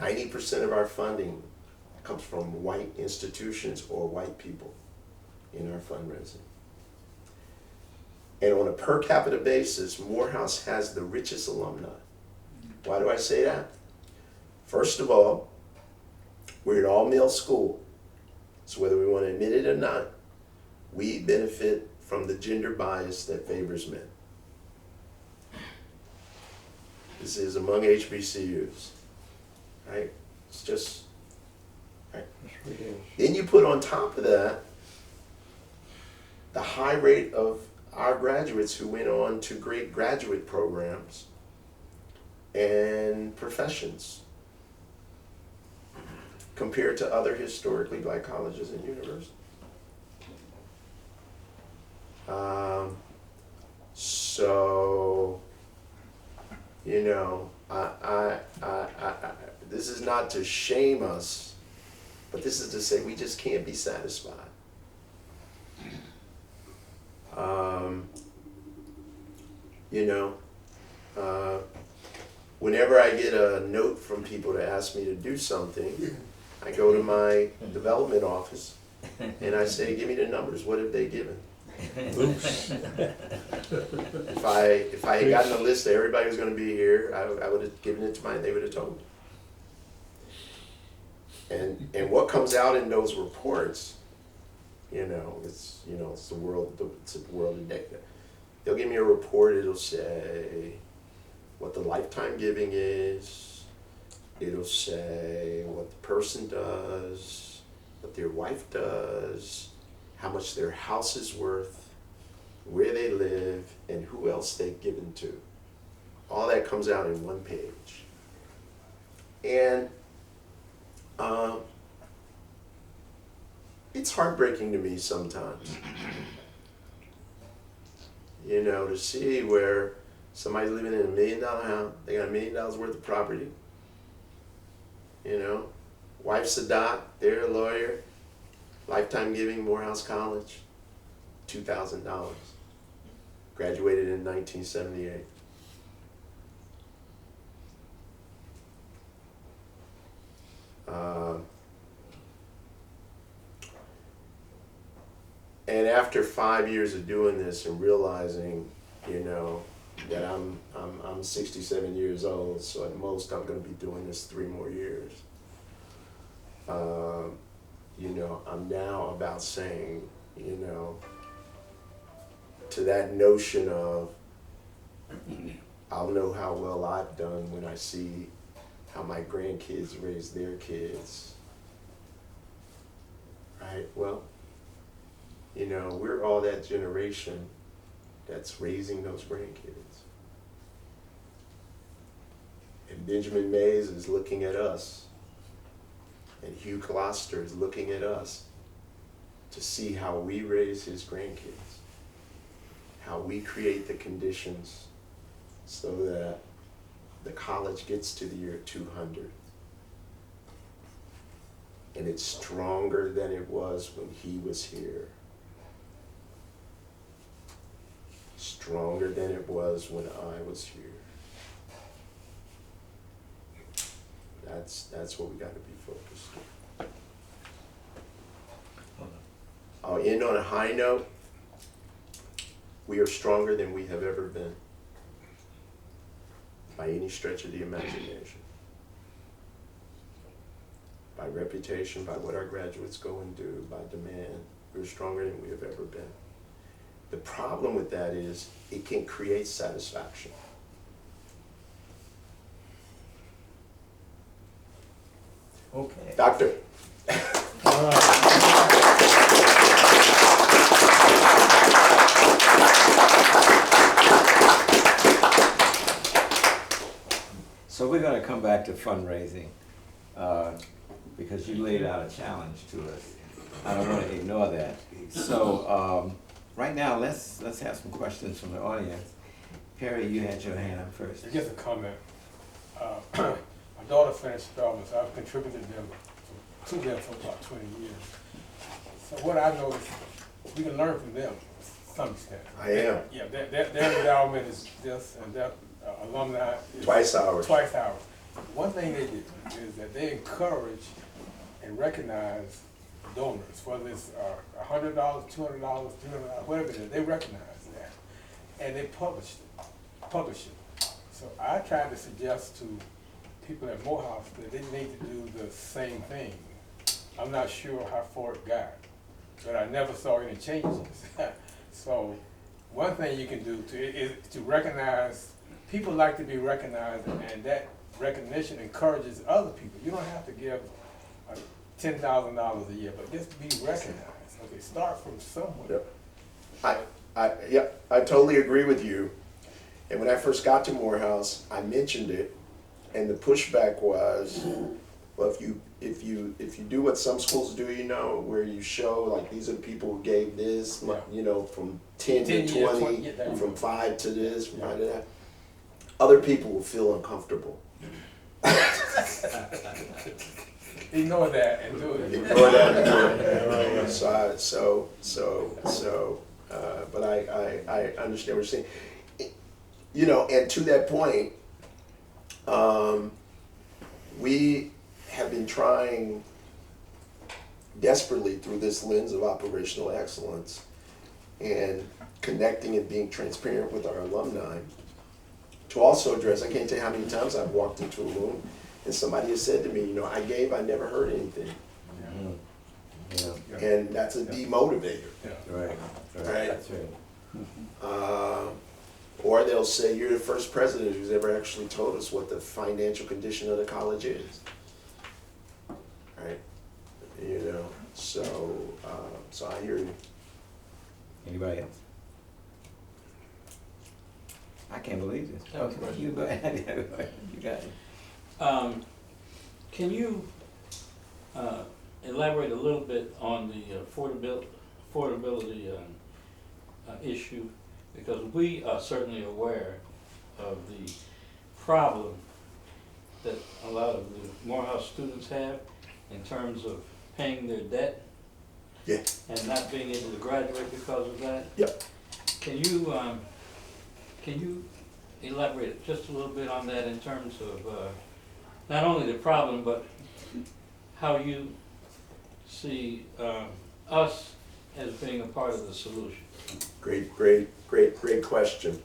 90% of our funding comes from white institutions or white people in our fundraising. And on a per capita basis, Morehouse has the richest alumni. Why do I say that? First of all, we're an all-male school. So whether we want to admit it or not, we benefit from the gender bias that favors men. This is among HBCUs, right? It's just, right? Then you put on top of that the high rate of our graduates who went on to great graduate programs and professions compared to other historically black colleges and universities. So, you know, this is not to shame us, but this is to say we just can't be satisfied. You know, whenever I get a note from people to ask me to do something, I go to my development office and I say, give me the numbers, what have they given? Oops. If I had gotten a list of everybody who's going to be here, I would have given it to mine, they would have told me. And what comes out in those reports, you know, it's the world of data. they'll give me a report. It'll say what the lifetime giving is. It'll say what the person does, what their wife does, how much their house is worth, where they live, and who else they've given to. All that comes out in one page. And it's heartbreaking to me sometimes, you know, to see where somebody's living in $1 million house, they got $1 million worth of property, you know, wife's a doc, they're a lawyer, lifetime giving, Morehouse College, $2,000, graduated in 1978. And after 5 years of doing this and realizing, you know, that I'm 67 years old, so at most I'm going to be doing this 3 more years. You know, I'm now about saying, you know, to that notion of, I'll know how well I've done when I see how my grandkids raise their kids. Right? Well, you know, we're all that generation that's raising those grandkids. And Benjamin Mays is looking at us, and Hugh Gloucester is looking at us to see how we raise his grandkids, how we create the conditions so that the college gets to the year 200. And it's stronger than it was when he was here. Stronger than it was when I was here. That's what we got to be focused on. I'll end on a high note. We are stronger than we have ever been, by any stretch of the imagination. By reputation, by what our graduates go and do, by demand, we're stronger than we have ever been. The problem with that is it can create satisfaction. Okay. Doctor. So we're going to come back to fundraising because you laid out a challenge to us. I don't want to ignore that. So right now, let's have some questions from the audience. Perry, you had your hand up first. Just a comment. My daughter finished Spelman, so I've contributed to them for about 20 years. So what I noticed, we can learn from them to some extent. I am. Yeah, their endowment is this, and their alumni is Twice ours. Twice ours. One thing they do is that they encourage and recognize donors, whether it's $100, $200, $300, whatever it is, they recognize that. And they publish it. So I tried to suggest to people at Morehouse that they need to do the same thing. I'm not sure how far it got, but I never saw any changes. So one thing you can do is to recognize, people like to be recognized, and that recognition encourages other people. You don't have to give $10,000 a year, but just be recognized. Okay, start from somewhere. Yep. I totally agree with you. And when I first got to Morehouse, I mentioned it, and the pushback was, well, if you do what some schools do, you know, where you show like these are the people who gave this, you know, from 10 to 20, from 5 to this, from 5 to that, other people will feel uncomfortable. Ignore that and do it. Ignore that and do it. But I understand what you're saying. You know, and to that point, we have been trying desperately through this lens of operational excellence and connecting and being transparent with our alumni to also address, I can't tell you how many times I've walked into a room and somebody has said to me, you know, I gave, I never heard anything. Yeah. And that's a demotivator. Right. Right. That's right. Or they'll say, you're the first president who's ever actually told us what the financial condition of the college is. Right? You know, so I hear you. Anybody else? I can't believe this. Okay, you go ahead. You got it. Can you elaborate a little bit on the affordability issue? Because we are certainly aware of the problem that a lot of the Morehouse students have in terms of paying their debt. Yeah. And not being able to graduate because of that. Yep. Can you elaborate just a little bit on that in terms of not only the problem, but how you see us as being a part of the solution? Great question.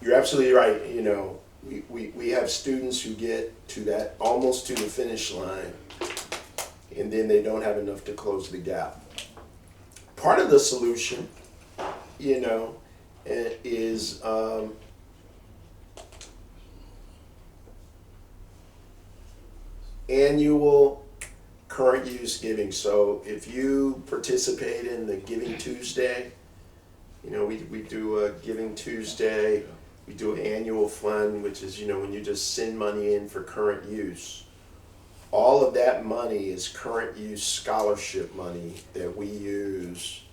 You're absolutely right. You know, we have students who get to that, almost to the finish line, and then they don't have enough to close the gap. Part of the solution, you know, is annual current use giving. So if you participate in the Giving Tuesday, you know, we do a Giving Tuesday, we do an annual fund, which is, you know, when you just send money in for current use. All of that money is current use scholarship money that we use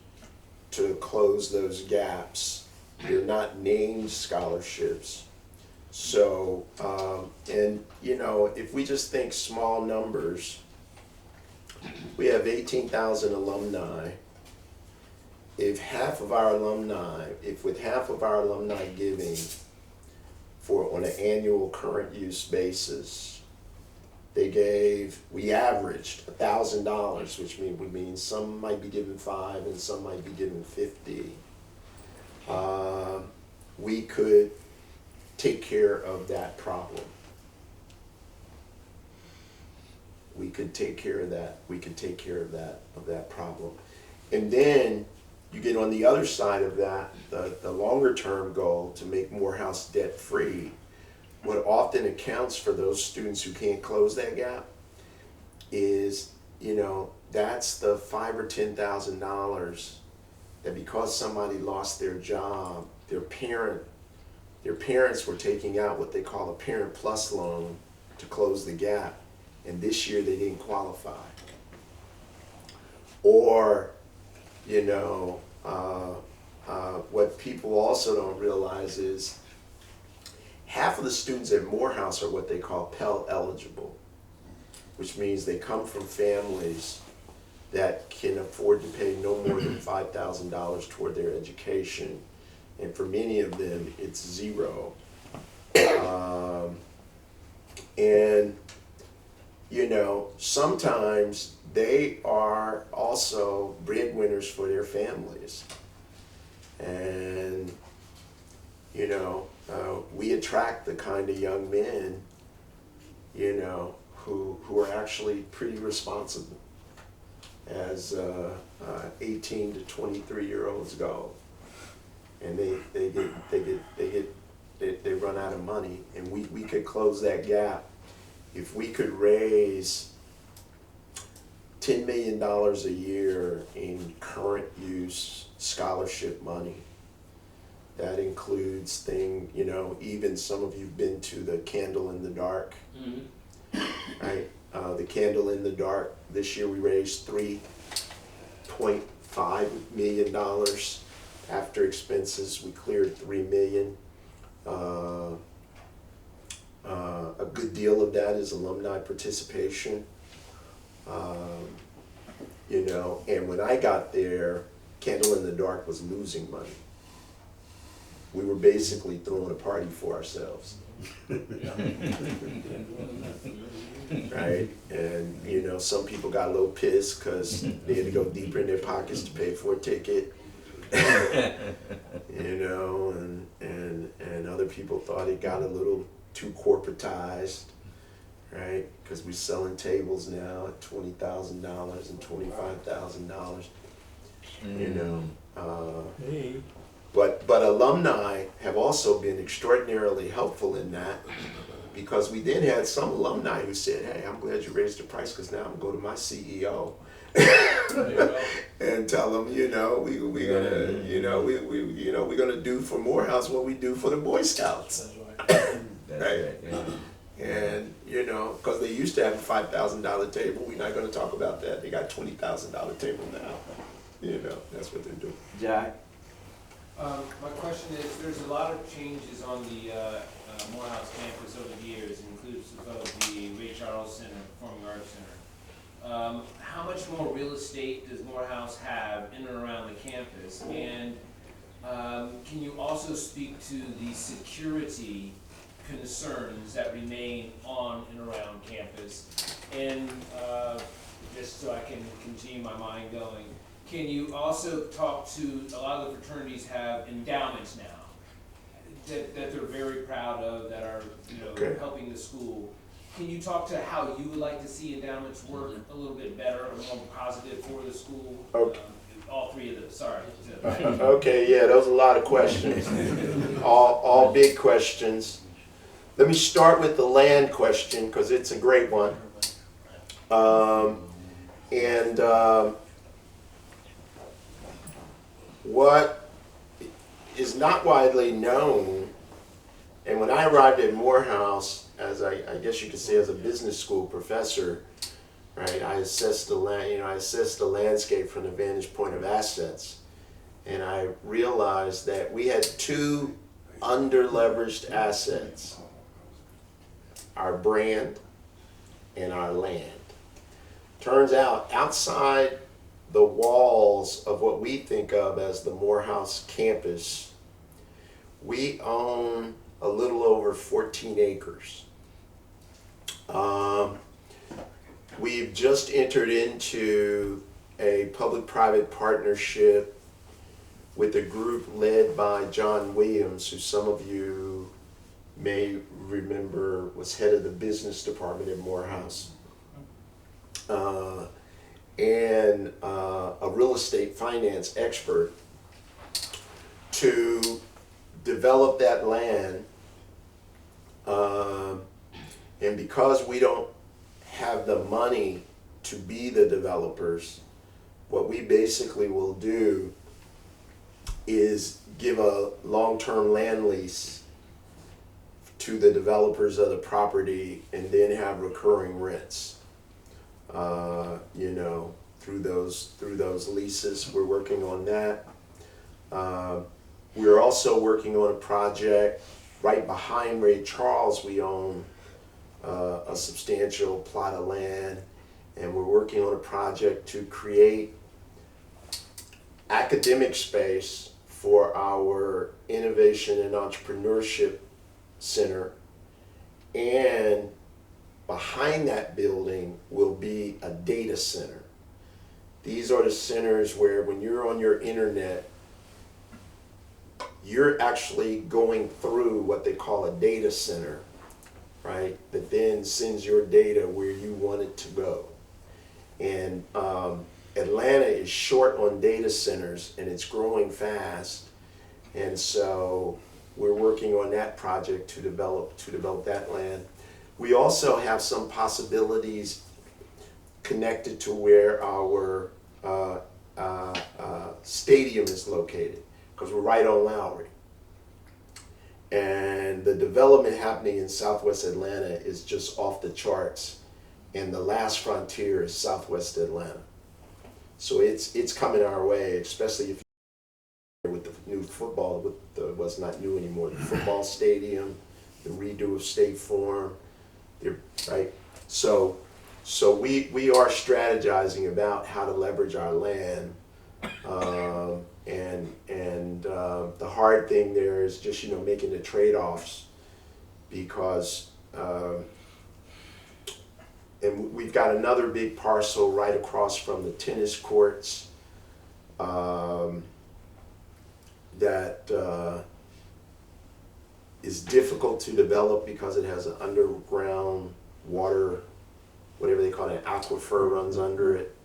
to close those gaps. They're not named scholarships. So, and you know, if we just think small numbers, we have 18,000 alumni. If with half of our alumni giving on an annual current use basis, we averaged $1,000, which means some might be giving 5 and some might be giving 50. We could take care of that problem. We could take care of that. We could take care of that problem. And then you get on the other side of that, the longer term goal to make Morehouse debt free. What often accounts for those students who can't close that gap is, you know, that's the $5,000 or $10,000 that because somebody lost their job, their parents were taking out what they call a Parent Plus loan to close the gap, and this year they didn't qualify. Or, you know, what people also don't realize is half of the students at Morehouse are what they call Pell eligible, which means they come from families that can afford to pay no more than $5,000 toward their education. And for many of them, it's zero. And, you know, sometimes they are also breadwinners for their families. And, you know, we attract the kind of young men, you know, who are actually pretty responsible as 18 to 23-year-olds go. And they run out of money, and we could close that gap if we could raise $10 million a year in current use scholarship money. That includes you know, even some of you've been to the Candle in the Dark, right? The Candle in the Dark, this year we raised $3.5 million. After expenses, we cleared $3 million. A good deal of that is alumni participation. You know, and when I got there, Candle in the Dark was losing money. We were basically throwing a party for ourselves. Right? And, you know, some people got a little pissed because they had to go deeper in their pockets to pay for a ticket. You know, and other people thought it got a little too corporatized. right? Because we're selling tables now at $20,000 and $25,000. You know, but alumni have also been extraordinarily helpful in that, because we then had some alumni who said, "Hey, I'm glad you raised the price, because now I'm going to go to my CEO and tell them, you know, we're gonna, we're gonna do for Morehouse what we do for the Boy Scouts." Right. And you know, because they used to have a $5,000 table, we're not going to talk about that. They got $20,000 table now. You know, that's what they're doing. Jack? My question is, there's a lot of changes on the Morehouse campus over the years, inclusive of the Ray Charles Center, Performing Arts Center. How much more real estate does Morehouse have in and around the campus? And can you also speak to the security concerns that remain on and around campus? And just so I can continue my mind going, can you also talk to, a lot of the fraternities have endowments now that they're very proud of, that are, you know, helping the school. Can you talk to how you would like to see endowments work a little bit better or more positive for the school? Okay. All three of those, sorry. Okay, yeah, those are a lot of questions. all big questions. Let me start with the land question, because it's a great one. What is not widely known, and when I arrived at Morehouse, as I guess you could say as a business school professor, right, I assessed the land, I assessed the landscape from the vantage point of assets, and I realized that we had two under-leveraged assets: our brand and our land. Turns out, outside the walls of what we think of as the Morehouse campus, we own a little over 14 acres. We've just entered into a public-private partnership with a group led by John Williams, who some of you may remember was head of the business department at Morehouse, and a real estate finance expert, to develop that land. And because we don't have the money to be the developers, what we basically will do is give a long-term land lease to the developers of the property, and then have recurring rents. Through those leases. We're working on that. We're also working on a project right behind Ray Charles. We own a substantial plot of land, and we're working on a project to create academic space for our innovation and entrepreneurship center, and behind that building will be a data center. These are the centers where, when you're on your internet, you're actually going through what they call a data center, right? That then sends your data where you want it to go. And Atlanta is short on data centers, and it's growing fast. And so we're working on that project to develop that land. We also have some possibilities connected to where our stadium is located, because we're right on Lowry. And the development happening in Southwest Atlanta is just off the charts. And the last frontier is Southwest Atlanta. So it's coming our way, especially if you're with the new football, what's not new anymore, the football stadium, the redo of State Farm, right? So we are strategizing about how to leverage our land, and the hard thing there is just making the trade-offs, because and we've got another big parcel right across from the tennis courts that is difficult to develop because it has an underground water, whatever they call it, aquifer runs under it.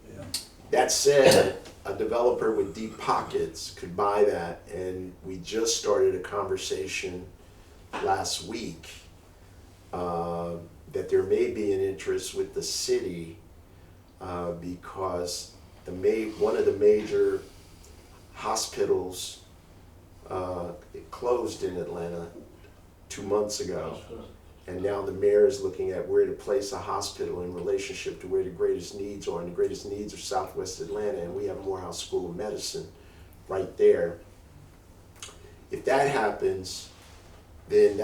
That said, a developer with deep pockets could buy that, and we just started a conversation last week that there may be an interest with the city because one of the major hospitals it closed in Atlanta 2 months ago, and now the mayor is looking at where to place a hospital in relationship to where the greatest needs are, and the greatest needs are Southwest Atlanta, and we have Morehouse School of Medicine right there. If that happens, then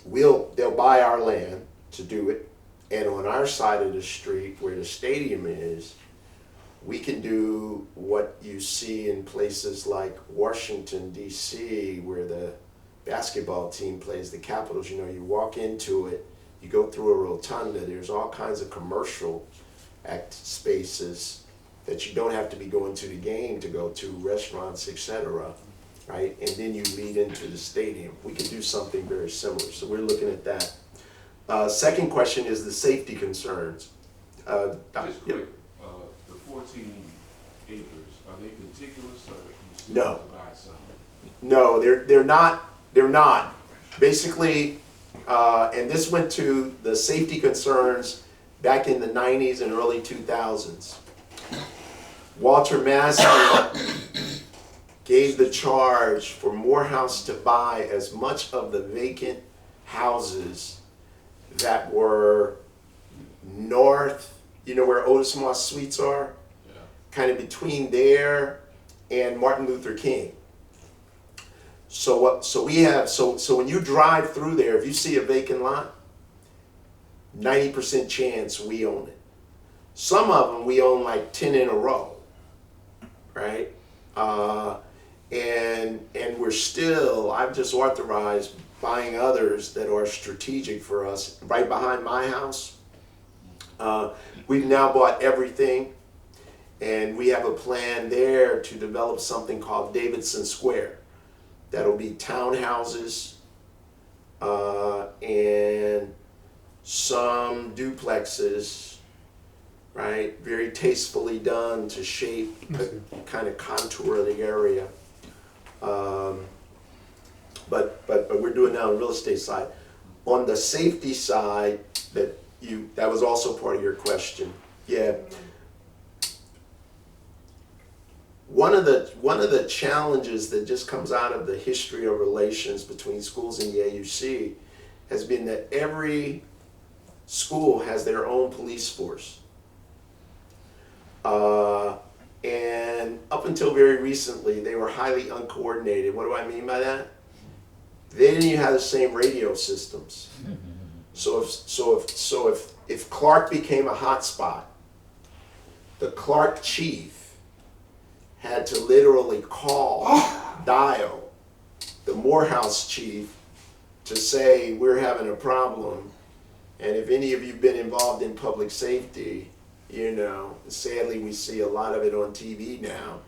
they'll buy our land to do it, and on our side of the street where the stadium is, we can do what you see in places like Washington, D.C., where the basketball team plays, the Capitals. You know, you walk into it, you go through a rotunda, there's all kinds of commercial spaces that you don't have to be going to the game to go to, restaurants, etc., right? And then you lead into the stadium. We could do something very similar, so we're looking at that. Second question is the safety concerns. Just quick, the 14 acres, are they contiguous or you still No. have to buy some? No, they're not. They're not. Basically, and this went to the safety concerns back in the 90s and early 2000s. Walter Massey gave the charge for Morehouse to buy as much of the vacant houses that were north, you know where Otis Moss Suites are? Yeah. Kind of between there and Martin Luther King. So when you drive through there, if you see a vacant lot, 90% chance we own it. Some of them we own like 10 in a row, right? And we're still, I've just authorized buying others that are strategic for us. Right behind my house, we've now bought everything, and we have a plan there to develop something called Davidson Square. That'll be townhouses and some duplexes, right? Very tastefully done to shape the kind of contour of the area. But we're doing that on the real estate side. On the safety side, that was also part of your question. Yeah. One of the challenges that just comes out of the history of relations between schools and the AUC has been that every school has their own police force. And up until very recently, they were highly uncoordinated. What do I mean by that? They didn't even have the same radio systems. So if Clark became a hotspot, the Clark chief had to literally dial the Morehouse chief to say, we're having a problem. And if any of you have been involved in public safety, you know, sadly we see a lot of it on TV now,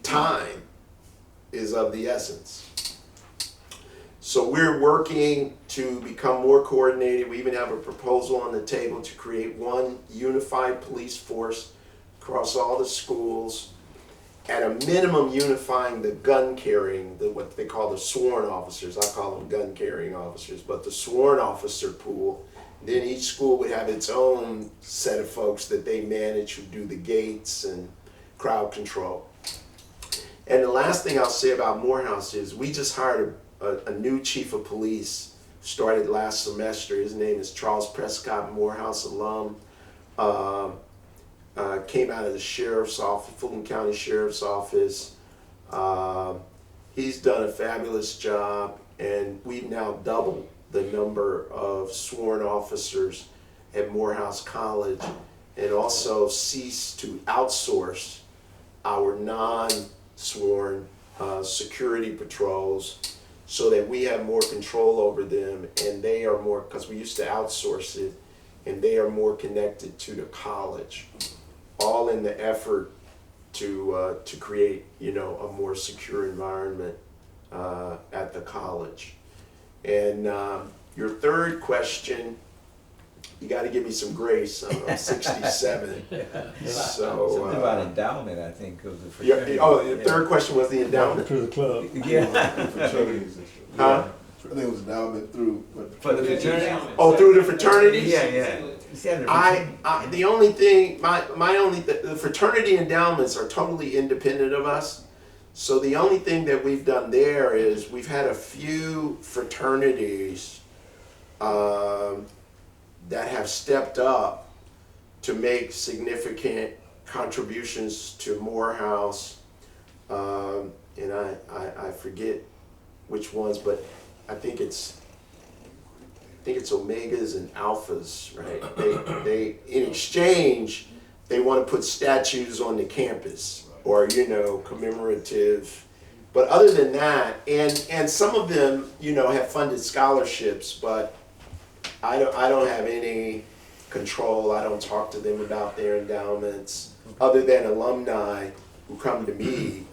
time is of the essence. So we're working to become more coordinated. We even have a proposal on the table to create one unified police force across all the schools, at a minimum unifying the gun carrying, what they call the sworn officers. I call them gun carrying officers, but the sworn officer pool. Then each school would have its own set of folks that they manage who do the gates and crowd control. And the last thing I'll say about Morehouse is we just hired a new chief of police, started last semester. His name is Charles Prescott, Morehouse alum. Came out of the sheriff's office, Fulton County Sheriff's Office. He's done a fabulous job, and we've now doubled the number of sworn officers at Morehouse College, and also ceased to outsource our non-sworn security patrols so that we have more control over them, and they are more, because we used to outsource it, and they are more connected to the college. All in the effort to create, you know, a more secure environment at the college. And Your third question, you got to give me some grace. I'm 67. So, something about endowment, I think, of the your, fraternity. oh, the third question was the endowment? To the club. Yeah. Fraternities and stuff. Huh? I think it was endowment through. For the fraternity? Oh, through the fraternities? Yeah, yeah. You said the fraternity. The only thing, the fraternity endowments are totally independent of us. So the only thing that we've done there is we've had a few fraternities that have stepped up to make significant contributions to Morehouse. And I forget which ones, but I think it's Omegas and Alphas, right? They in exchange, they want to put statues on the campus or, commemorative. But other than that, and some of them, have funded scholarships, but I don't have any control. I don't talk to them about their endowments, other than alumni who come to me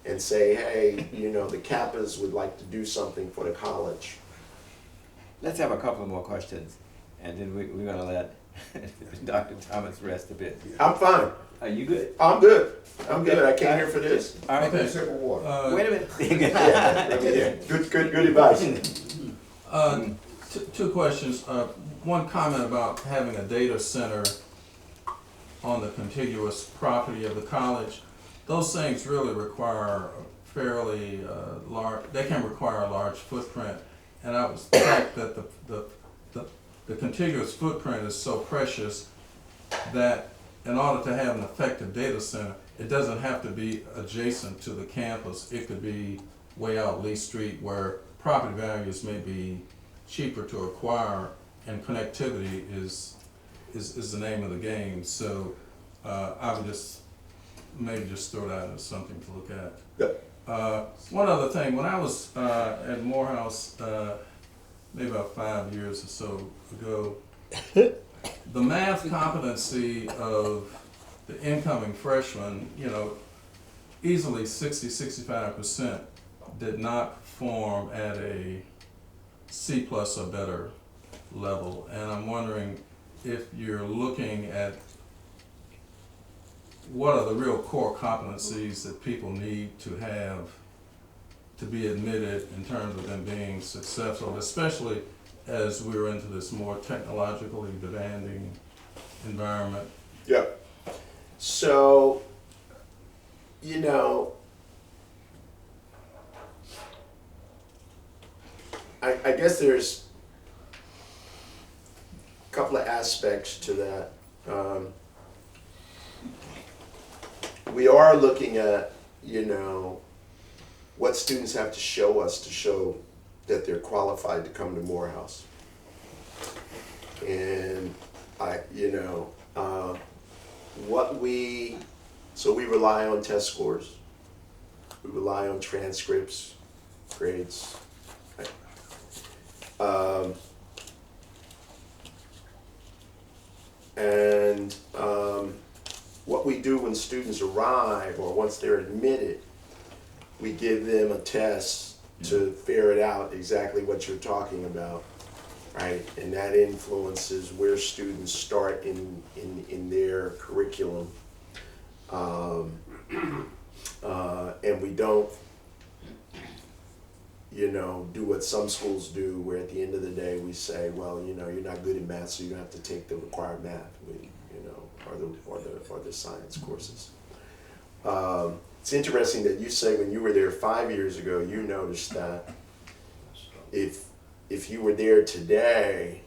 and say, hey, the Kappas would like to do something for the college. Let's have a couple more questions, and then we're going to let Dr. Thomas rest a bit. I'm fine. Are you good? I'm good. I'm good. I came here for this. All right. Okay. Sip of water. Wait a minute. Yeah. Good advice. Two questions. One comment about having a data center on the contiguous property of the college. Those things really require a fairly large, they can require a large footprint. And I was the fact that the contiguous footprint is so precious that in order to have an effective data center, it doesn't have to be adjacent to the campus. It could be way out Lee Street where property values may be cheaper to acquire and connectivity is the name of the game. So I would maybe just throw that as something to look at. Yep. One other thing, when I was at Morehouse, maybe about 5 years or so ago, the math competency of the incoming freshmen, easily 65% did not perform at a C+ or better level. And I'm wondering if you're looking at what are the real core competencies that people need to have to be admitted in terms of them being successful, especially as we're into this more technologically demanding environment. Yeah. So, I guess there's a couple of aspects to that. We are looking at, what students have to show us to show that they're qualified to come to Morehouse. And so we rely on test scores. We rely on transcripts, grades. What we do when students arrive or once they're admitted, we give them a test to ferret out exactly what you're talking about, right? And that influences where students start in their curriculum. And we don't, do what some schools do, where at the end of the day we say, well, you're not good in math, so you don't have to take the required math, or the science courses. It's interesting that you say when you were there 5 years ago, you noticed that if you were there today,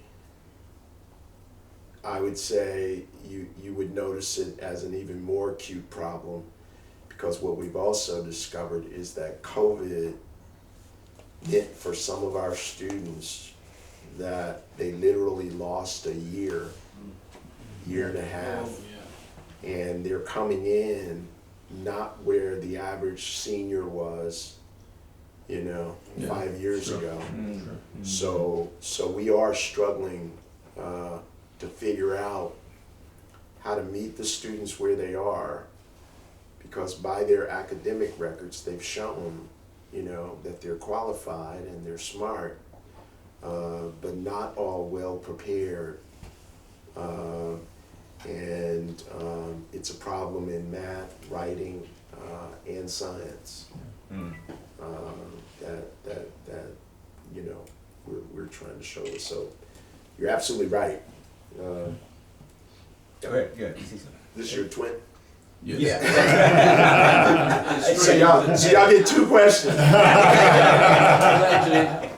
I would say you would notice it as an even more acute problem, because what we've also discovered is that COVID meant for some of our students that they literally lost a year and a half, and they're coming in not where the average senior was, 5 years ago. So we are struggling to figure out how to meet the students where they are, because by their academic records they've shown, that they're qualified and they're smart, but not all well prepared. And it's a problem in math, writing, and science. That you know we're trying to show. So you're absolutely right. Go ahead. Good. This is your twin? Yes. Yeah. So y'all get two questions. Actually,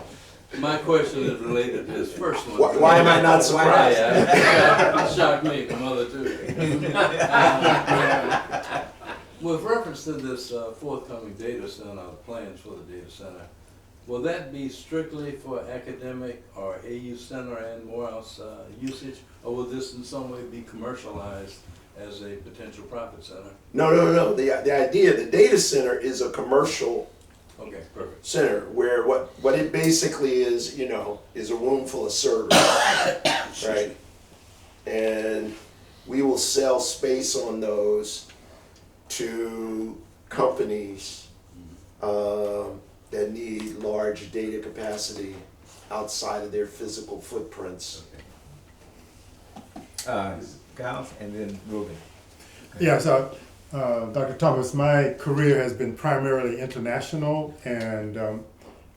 my question is related to this first one. Why am I not surprised? It shocked me, the mother too. With reference to this forthcoming data center, plans for the data center, will that be strictly for academic or AU Center and Morehouse usage, or will this in some way be commercialized as a potential profit center? No. The idea, the data center is a commercial center where what it basically is, is a room full of servers, right? And we will sell space on those to companies that need large data capacity outside of their physical footprints. Giles and then Ruben. Yeah, so Dr. Thomas, my career has been primarily international, and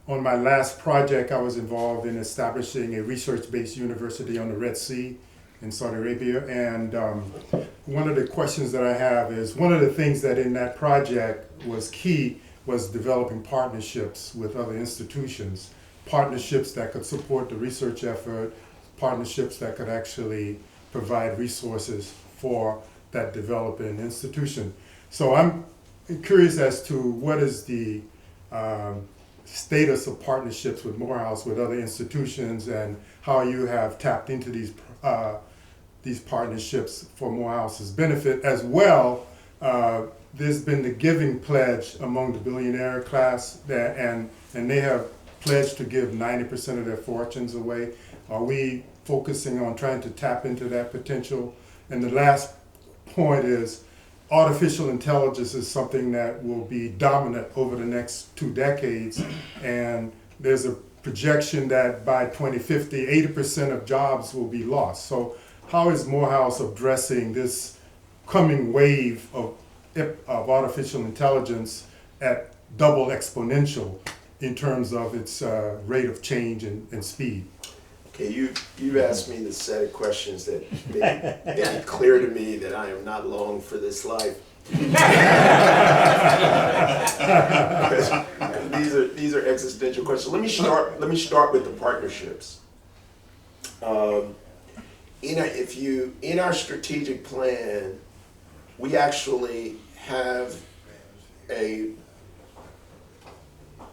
on my last project I was involved in establishing a research-based university on the Red Sea in Saudi Arabia. And one of the questions that I have is, one of the things that in that project was key was developing partnerships with other institutions, partnerships that could support the research effort, partnerships that could actually provide resources for that developing institution. So I'm curious as to what is the status of partnerships with Morehouse with other institutions, and how you have tapped into these partnerships for Morehouse's benefit. As well, there's been the giving pledge among the billionaire class, and they have pledged to give 90% of their fortunes away. Are we focusing on trying to tap into that potential? And the last point is, artificial intelligence is something that will be dominant over the next 2 decades, and there's a projection that by 2050, 80% of jobs will be lost. So how is Morehouse addressing this coming wave of artificial intelligence at double exponential in terms of its rate of change and speed? Okay, you've asked me the set of questions that make it clear to me that I am not long for this life. These are existential questions. Let me start with the partnerships. In our strategic plan, we actually have a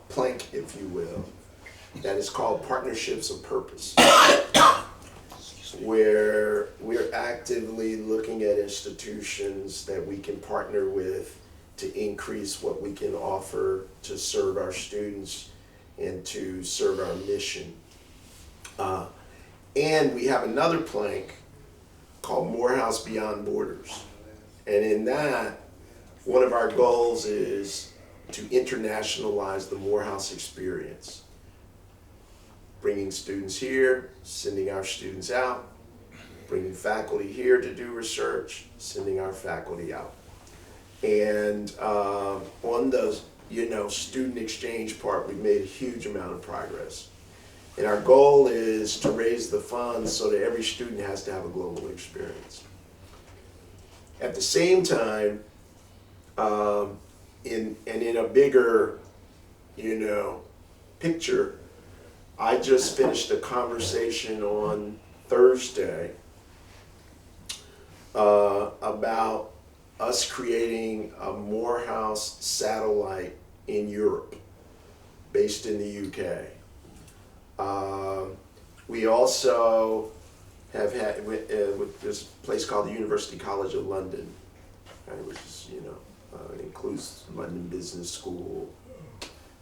plank, if you will, that is called Partnerships of Purpose, where we're actively looking at institutions that we can partner with to increase what we can offer to serve our students and to serve our mission. And we have another plank called Morehouse Beyond Borders. And in that, one of our goals is to internationalize the Morehouse experience. Bringing students here, sending our students out, bringing faculty here to do research, sending our faculty out. And on the student exchange part, we've made a huge amount of progress. And our goal is to raise the funds so that every student has to have a global experience. At the same time, in a bigger, picture, I just finished a conversation on Thursday about us creating a Morehouse satellite in Europe, based in the UK. We also have had with this place called the University College of London, right, which is, includes London Business School,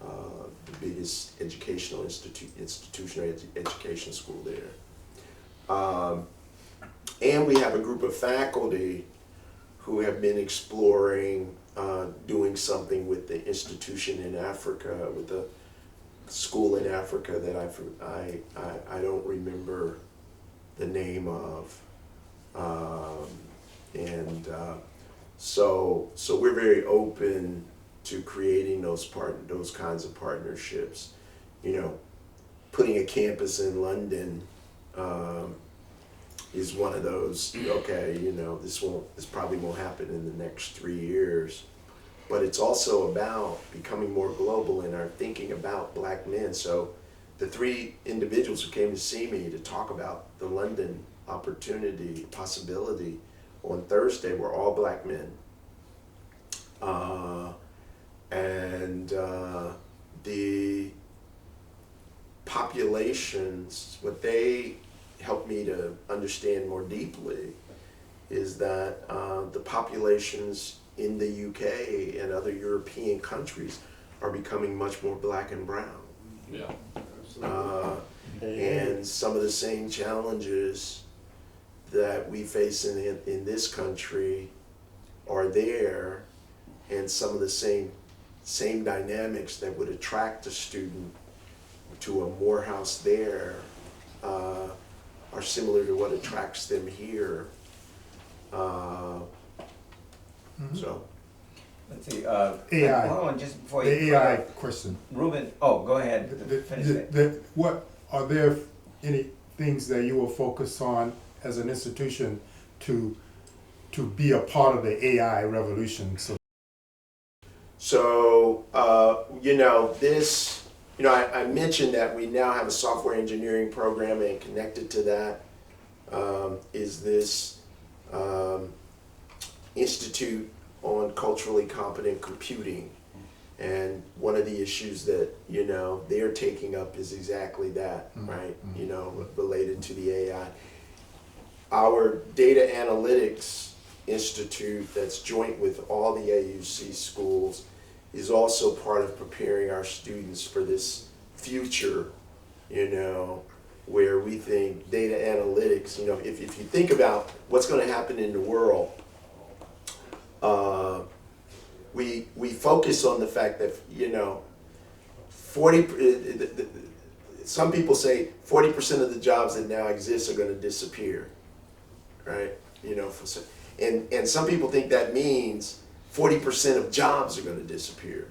the biggest educational institutional education school there. And we have a group of faculty who have been exploring doing something with the institution in Africa, with the school in Africa that I don't remember the name of. So we're very open to creating those kinds of partnerships. You know, putting a campus in London is one of those. Okay, you know, this probably won't happen in the next 3 years, but it's also about becoming more global in our thinking about black men. So the 3 individuals who came to see me to talk about the London opportunity, possibility on Thursday were all black men. The populations, what they helped me to understand more deeply is that the populations in the UK and other European countries are becoming much more black and brown. Yeah. And some of the same challenges that we face in this country are there, and some of the same dynamics that would attract a student to a Morehouse there are similar to what attracts them here. So. Let's see. AI. Hold on, just before the you. AI question. Ruben, oh, go ahead. Finish that. What are there any things that you will focus on as an institution to be a part of the AI revolution? So I mentioned that we now have a software engineering program, and connected to that is this Institute on Culturally Competent Computing. And one of the issues that, they're taking up is exactly that, right? Related to the AI. Our Data Analytics Institute, that's joint with all the AUC schools, is also part of preparing our students for this future, where we think data analytics, if you think about what's going to happen in the world, we focus on the fact that, some people say 40% of the jobs that now exist are going to disappear, right? And some people think that means 40% of jobs are going to disappear.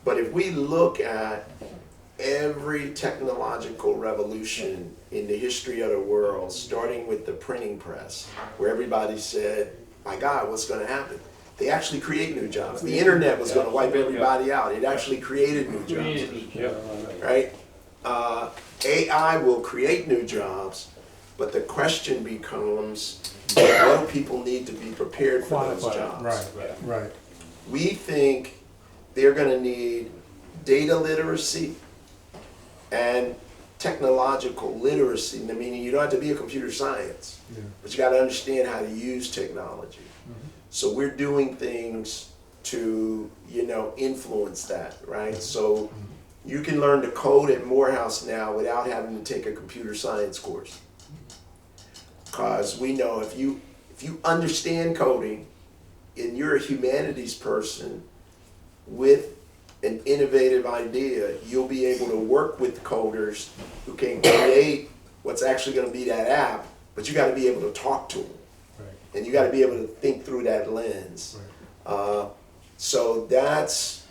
But if we look at every technological revolution in the history of the world, starting with the printing press, where everybody said, my God, what's going to happen? They actually create new jobs. The internet was going to wipe everybody out. It actually created new jobs, right? AI will create new jobs, but the question becomes, what do people need to be prepared for those jobs? Right. We think they're going to need data literacy and technological literacy, meaning you don't have to be a computer science, but you got to understand how to use technology. So we're doing things to, influence that, right? So you can learn to code at Morehouse now without having to take a computer science course. Because we know if you understand coding and you're a humanities person with an innovative idea, you'll be able to work with coders who can create what's actually going to be that app, but you got to be able to talk to them. Right. And you got to be able to think through that lens. Right. So that's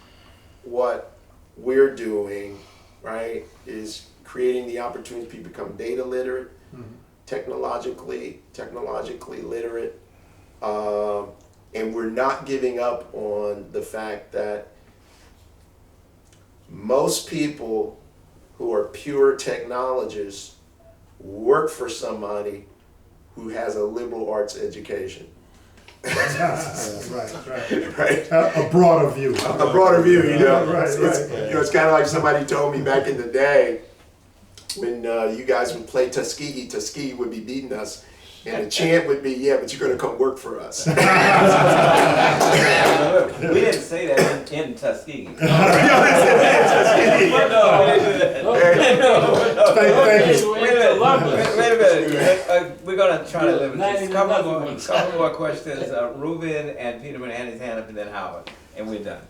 what we're doing, right, is creating the opportunity for people to become data literate, technologically literate, and we're not giving up on the fact that most people who are pure technologists work for somebody who has a liberal arts education. Right. A broader view. A broader view, Right. It's kind of like somebody told me back in the day when you guys would play Tuskegee would be beating us. And the chant would be, yeah, but you're going to come work for us. We didn't say that in Tuskegee. No, we didn't do that. Thank you. Wait a minute. We're going to try to limit this. Couple more questions. Ruben and Peterman and his hand up, and then Howard. And we're done.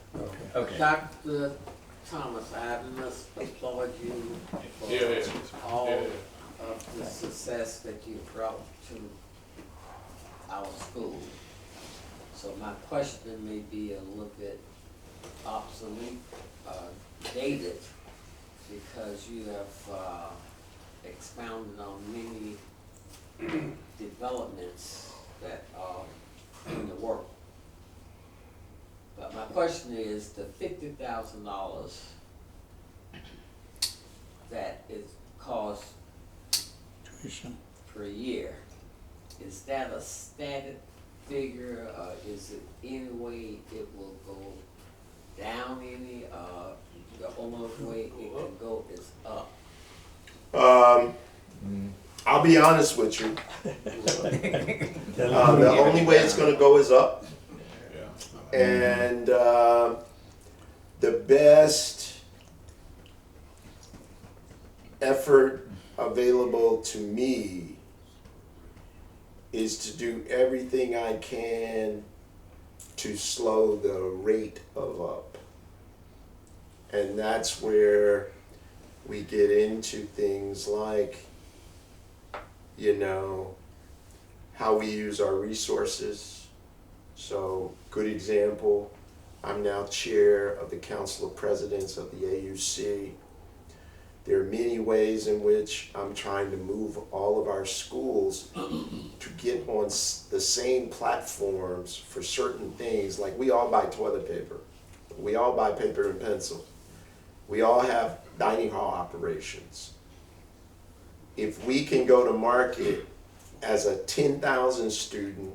Okay. Dr. Thomas, I must applaud you for Yeah. all Yeah. of the success that you brought to our school. So my question may be a little bit obsolete, dated, because you have expounded on many developments that are in the work. But my question is, the $50,000 that is cost per year, is that a static figure, or is it any way it will go down any, the only way it can go is up? I'll be honest with you. The only way it's going to go is up. And the best effort available to me is to do everything I can to slow the rate of up. And that's where we get into things like, you know, how we use our resources. So, good example, I'm now chair of the Council of Presidents of the AUC. There are many ways in which I'm trying to move all of our schools to get on the same platforms for certain things. Like, we all buy toilet paper. We all buy paper and pencil. We all have dining hall operations. If we can go to market as a 10,000 student,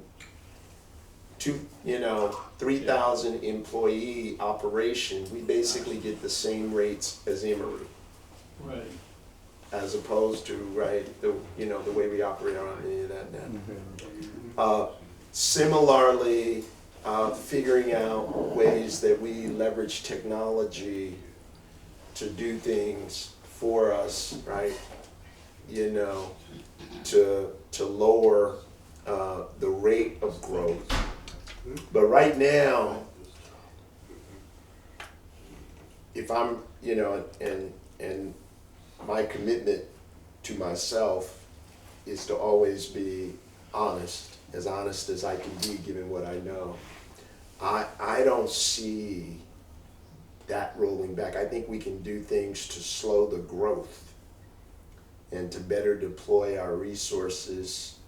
3,000 employee operation, we basically get the same rates as Emory. Right. As opposed to, the way we operate around the internet now. Similarly, figuring out ways that we leverage technology to do things for us, right? To lower the rate of growth. But right now, if I'm, and my commitment to myself is to always be honest as I can be given what I know. I don't see that rolling back. I think we can do things to slow the growth and to better deploy our resources.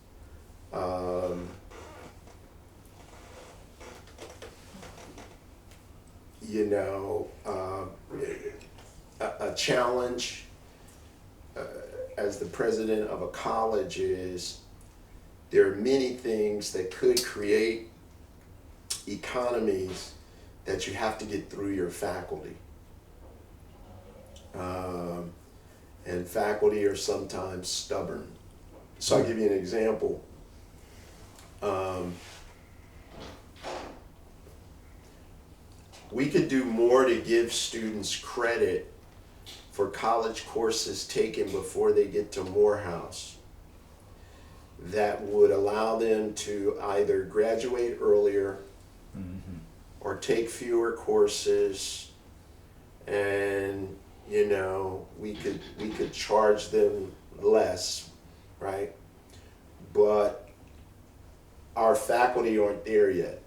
A challenge as the president of a college is there are many things that could create economies that you have to get through your faculty. And faculty are sometimes stubborn. So I'll give you an example. We could do more to give students credit for college courses taken before they get to Morehouse that would allow them to either graduate earlier or take fewer courses, and we could charge them less, right? But our faculty aren't there yet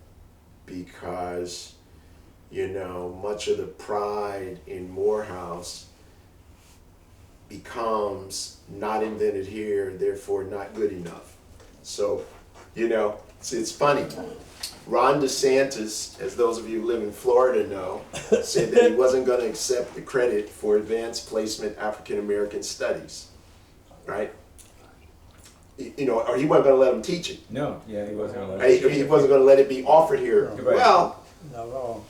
because much of the pride in Morehouse becomes not invented here, therefore not good enough. So, it's funny. Ron DeSantis, as those of you who live in Florida know, said that he wasn't going to accept the credit for advanced placement African American studies, right? Or he wasn't going to let him teach it. No, yeah, he wasn't going to let it. He wasn't going to let it be offered here. Right. Well,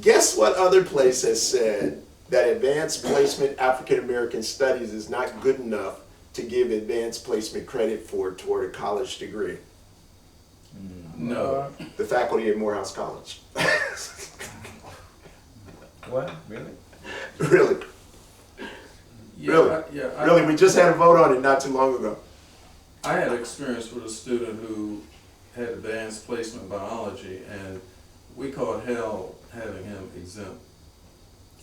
guess what other place has said that advanced placement African American studies is not good enough to give advanced placement credit for toward a college degree? No. The faculty at Morehouse College. What? Really? Really? Yeah, Really? Really? We just had a vote on it not too long ago. I had experience with a student who had advanced placement biology, and we called hell having him exempt.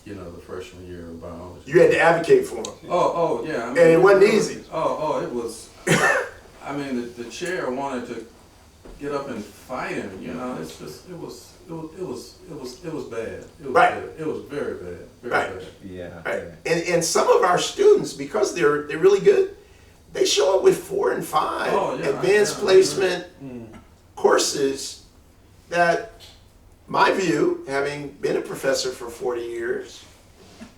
you know, the freshman year of biology. You had to advocate for them. Oh, yeah. I mean, And it wasn't easy. It was. I mean, the chair wanted to get up and fight him. You know, it was bad. It was Right. bad. It was very bad. Very Right. bad. Yeah. Right. And some of our students, because they're really good, they show up with 4 and 5 advanced placement courses that, my view, having been a professor for 40 years,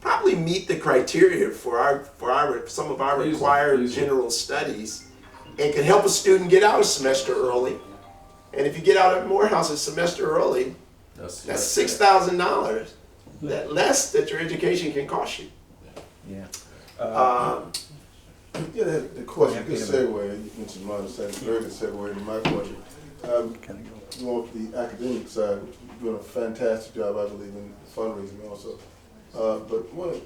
probably meet the criteria for some of our required general studies, and can help a student get out a semester early. And if you get out of Morehouse a semester early, that's $6,000 less that your education can cost you. Yeah. Yeah, the question, good segue, you mentioned my understanding, very good segue into my question. Going off the academic side, you're doing a fantastic job, I believe, in fundraising also. But I want to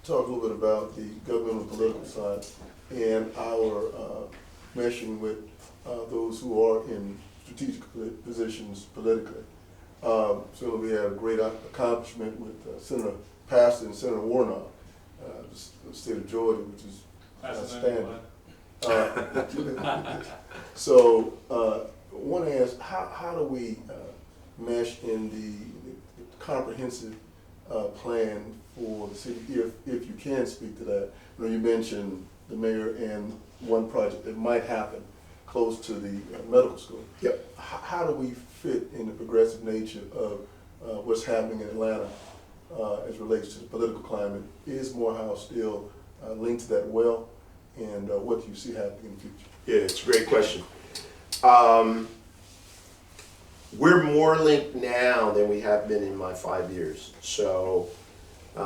talk a little bit about the governmental political side and our meshing with those who are in strategic positions politically. So we have a great accomplishment with Senator Pastor and Senator Warnock, the state of Georgia, which is outstanding. So I want to ask, how do we mesh in the comprehensive plan for the city, if you can speak to that? You know, you mentioned the mayor and one project that might happen close to the medical school. Yep. How do we fit in the progressive nature of what's happening in Atlanta as relates to the political climate? Is Morehouse still linked to that well? And what do you see happening in the future? Yeah, it's a great question. We're more linked now than we have been in my 5 years. So 2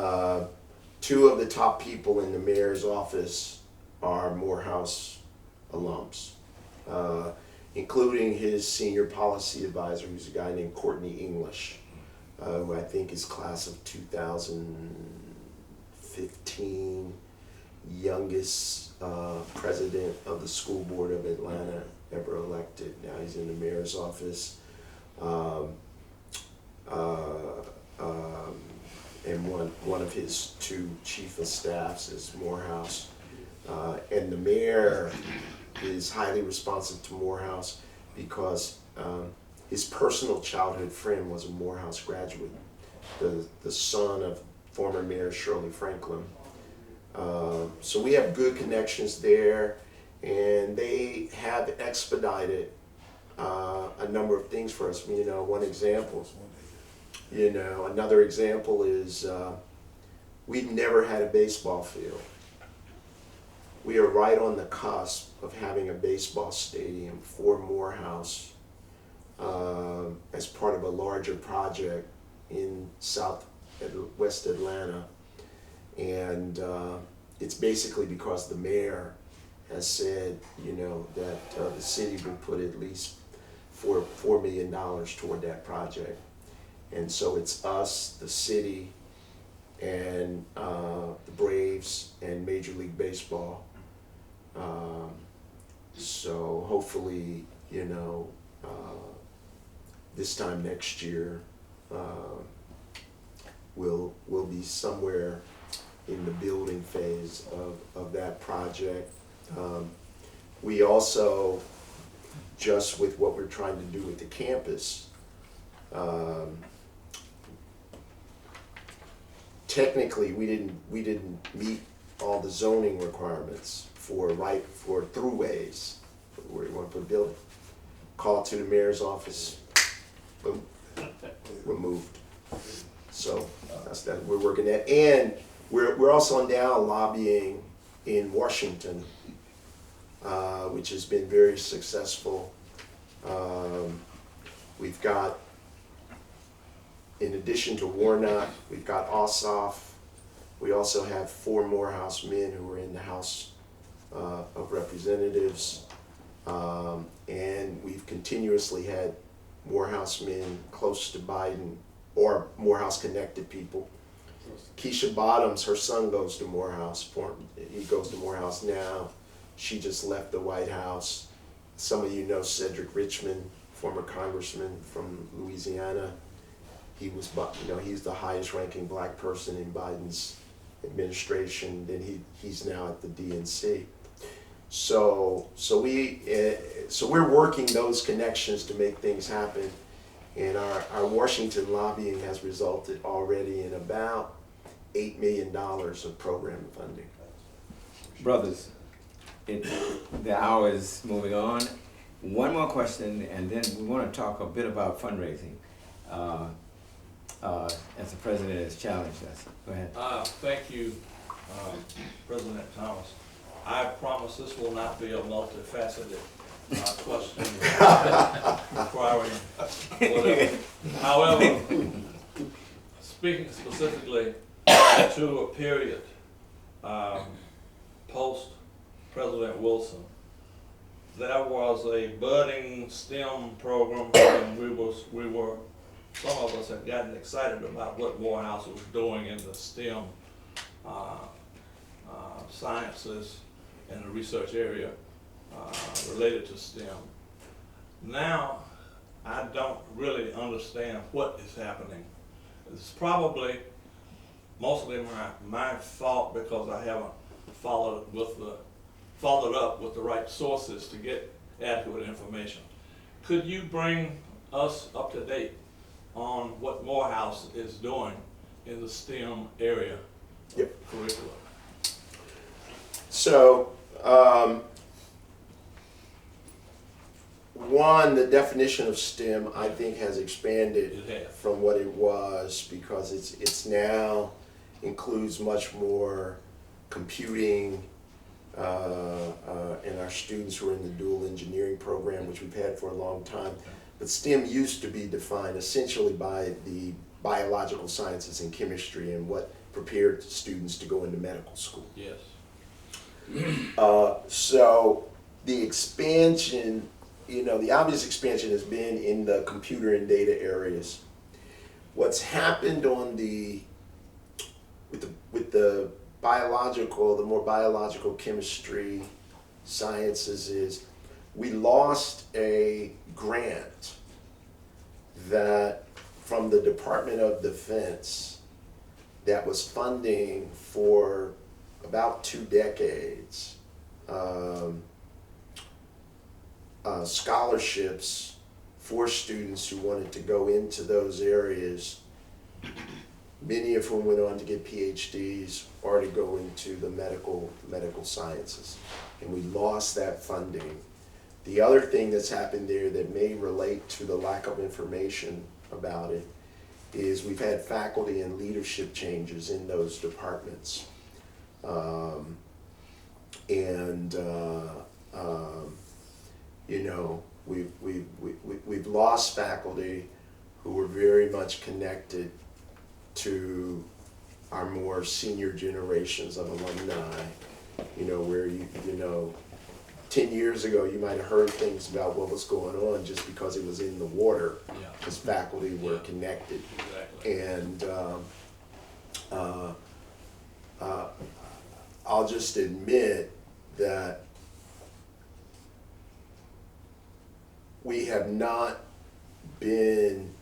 of the top people in the mayor's office are Morehouse alums, including his senior policy advisor, who's a guy named Courtney English, who I think is class of 2015, youngest president of the school board of Atlanta ever elected. Now he's in the mayor's office. And one of his 2 chief of staffs is Morehouse. And the mayor is highly responsive to Morehouse because his personal childhood friend was a Morehouse graduate, the son of former Mayor Shirley Franklin. So we have good connections there, and they have expedited a number of things for us. You know, one example, another example is we've never had a baseball field. We are right on the cusp of having a baseball stadium for Morehouse as part of a larger project in West Atlanta. And it's basically because the mayor has said, that the city will put at least $4 million toward that project. And so it's us, the city, and the Braves and Major League Baseball. So hopefully, this time next year, we'll be somewhere in the building phase of that project. We also, just with what we're trying to do with the campus, technically we didn't meet all the zoning requirements for throughways where you want to put a building. Call to the mayor's office, boom, removed. So that's that. We're working that, and we're also now lobbying in Washington, which has been very successful. We've got, in addition to Warnock, we've got Ossoff. We also have 4 Morehouse men who are in the House of Representatives. And we've continuously had Morehouse men close to Biden or Morehouse connected people. Keisha Bottoms, her son goes to Morehouse. He goes to Morehouse now. She just left the White House. Some of you know Cedric Richmond, former congressman from Louisiana. He was, he's the highest ranking black person in Biden's administration. Then he's now at the DNC. So we're working those connections to make things happen. And our Washington lobbying has resulted already in about $8 million of program funding. Brothers, the hour is moving on. One more question, and then we want to talk a bit about fundraising. As the president has challenged us. Go ahead. Thank you, President Thomas. I promise this will not be a multifaceted question requiring whatever. However, speaking specifically to a period post President Wilson, there was a budding STEM program, and we were some of us had gotten excited about what Morehouse was doing in the STEM sciences and the research area related to STEM. Now, I don't really understand what is happening. It's probably mostly my fault because I haven't followed up with the right sources to get adequate information. Could you bring us up to date on what Morehouse is doing in the STEM area curriculum? So, one, the definition of STEM, I think, has expanded from what it was, because it's now includes much more computing, and our students who are in the dual engineering program, which we've had for a long time. But STEM used to be defined essentially by the biological sciences and chemistry, and what prepared students to go into medical school. Yes. So the expansion, the obvious expansion has been in the computer and data areas. What's happened with the more biological chemistry sciences is we lost a grant that from the Department of Defense that was funding for about 2 decades scholarships for students who wanted to go into those areas, many of whom went on to get PhDs or to go into the medical sciences. And we lost that funding. The other thing that's happened there that may relate to the lack of information about it is we've had faculty and leadership changes in those departments. We've lost faculty who were very much connected to our more senior generations of alumni, where 10 years ago you might have heard things about what was going on just because it was in the water, because faculty were connected. Exactly. And I'll just admit that we have not been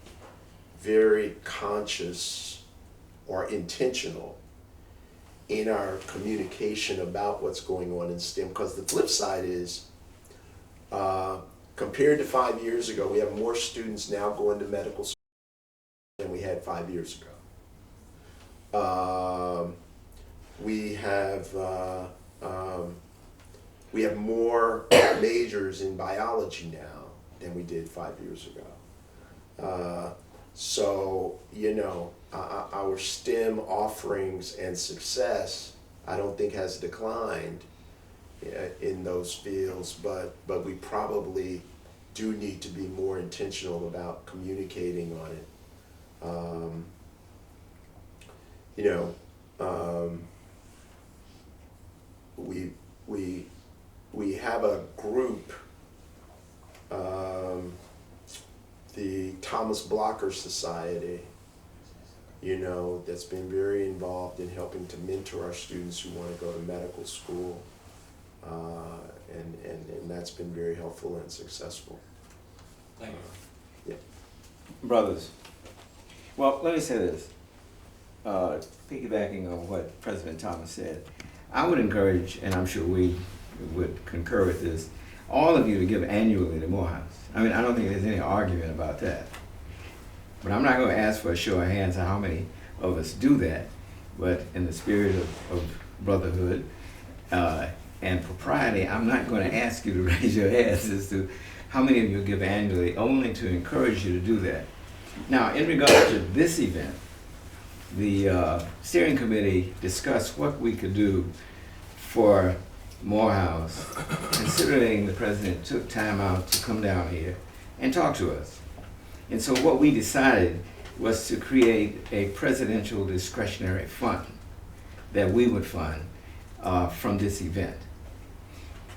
very conscious or intentional in our communication about what's going on in STEM, because the flip side is, compared to 5 years ago, we have more students now going to medical school than we had 5 years ago. We have more majors in biology now than we did 5 years ago. So, our STEM offerings and success, I don't think has declined in those fields, but we probably do need to be more intentional about communicating on it. We have a group, the Thomas Blocker Society, that's been very involved in helping to mentor our students who want to go to medical school, and that's been very helpful and successful. Thank you. Brothers, Well, let me say this. Piggybacking on what President Thomas said, I would encourage, and I'm sure we would concur with this, all of you to give annually to Morehouse. I mean, I don't think there's any argument about that. But I'm not going to ask for a show of hands on how many of us do that. But in the spirit of brotherhood and propriety, I'm not going to ask you to raise your hands as to how many of you give annually, only to encourage you to do that. Now, in regard to this event, the steering committee discussed what we could do for Morehouse, considering the president took time out to come down here and talk to us. And so what we decided was to create a presidential discretionary fund that we would fund from this event.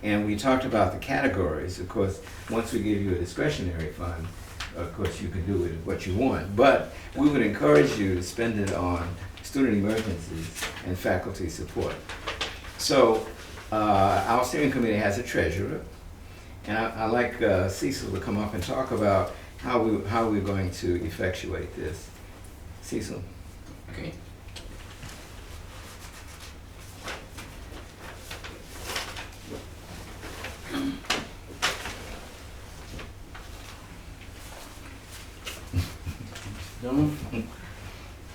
And we talked about the categories. Of course, once we give you a discretionary fund, of course you can do with it what you want. But we would encourage you to spend it on student emergencies and faculty support. So our steering committee has a treasurer, and I'd like Cecil to come up and talk about how we're going to effectuate this. Cecil. Okay.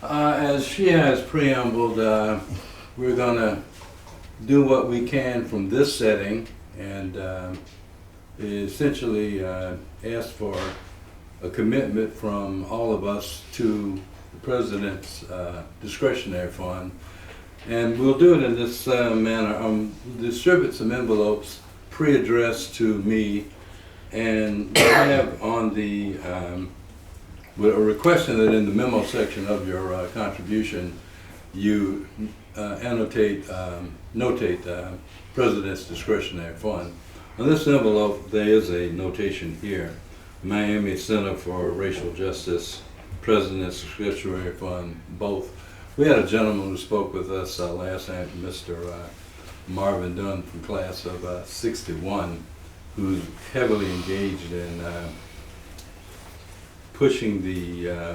As she has preambled, we're going to do what we can from this setting and essentially ask for a commitment from all of us to the President's discretionary fund. And we'll do it in this manner. Distribute some envelopes pre-addressed to me, and we have on the we're requesting that in the memo section of your contribution you notate President's discretionary fund. On this envelope there is a notation here: Miami Center for Racial Justice, President's Discretionary Fund, both. We had a gentleman who spoke with us last night, Mr. Marvin Dunn from class of 61, who's heavily engaged in pushing the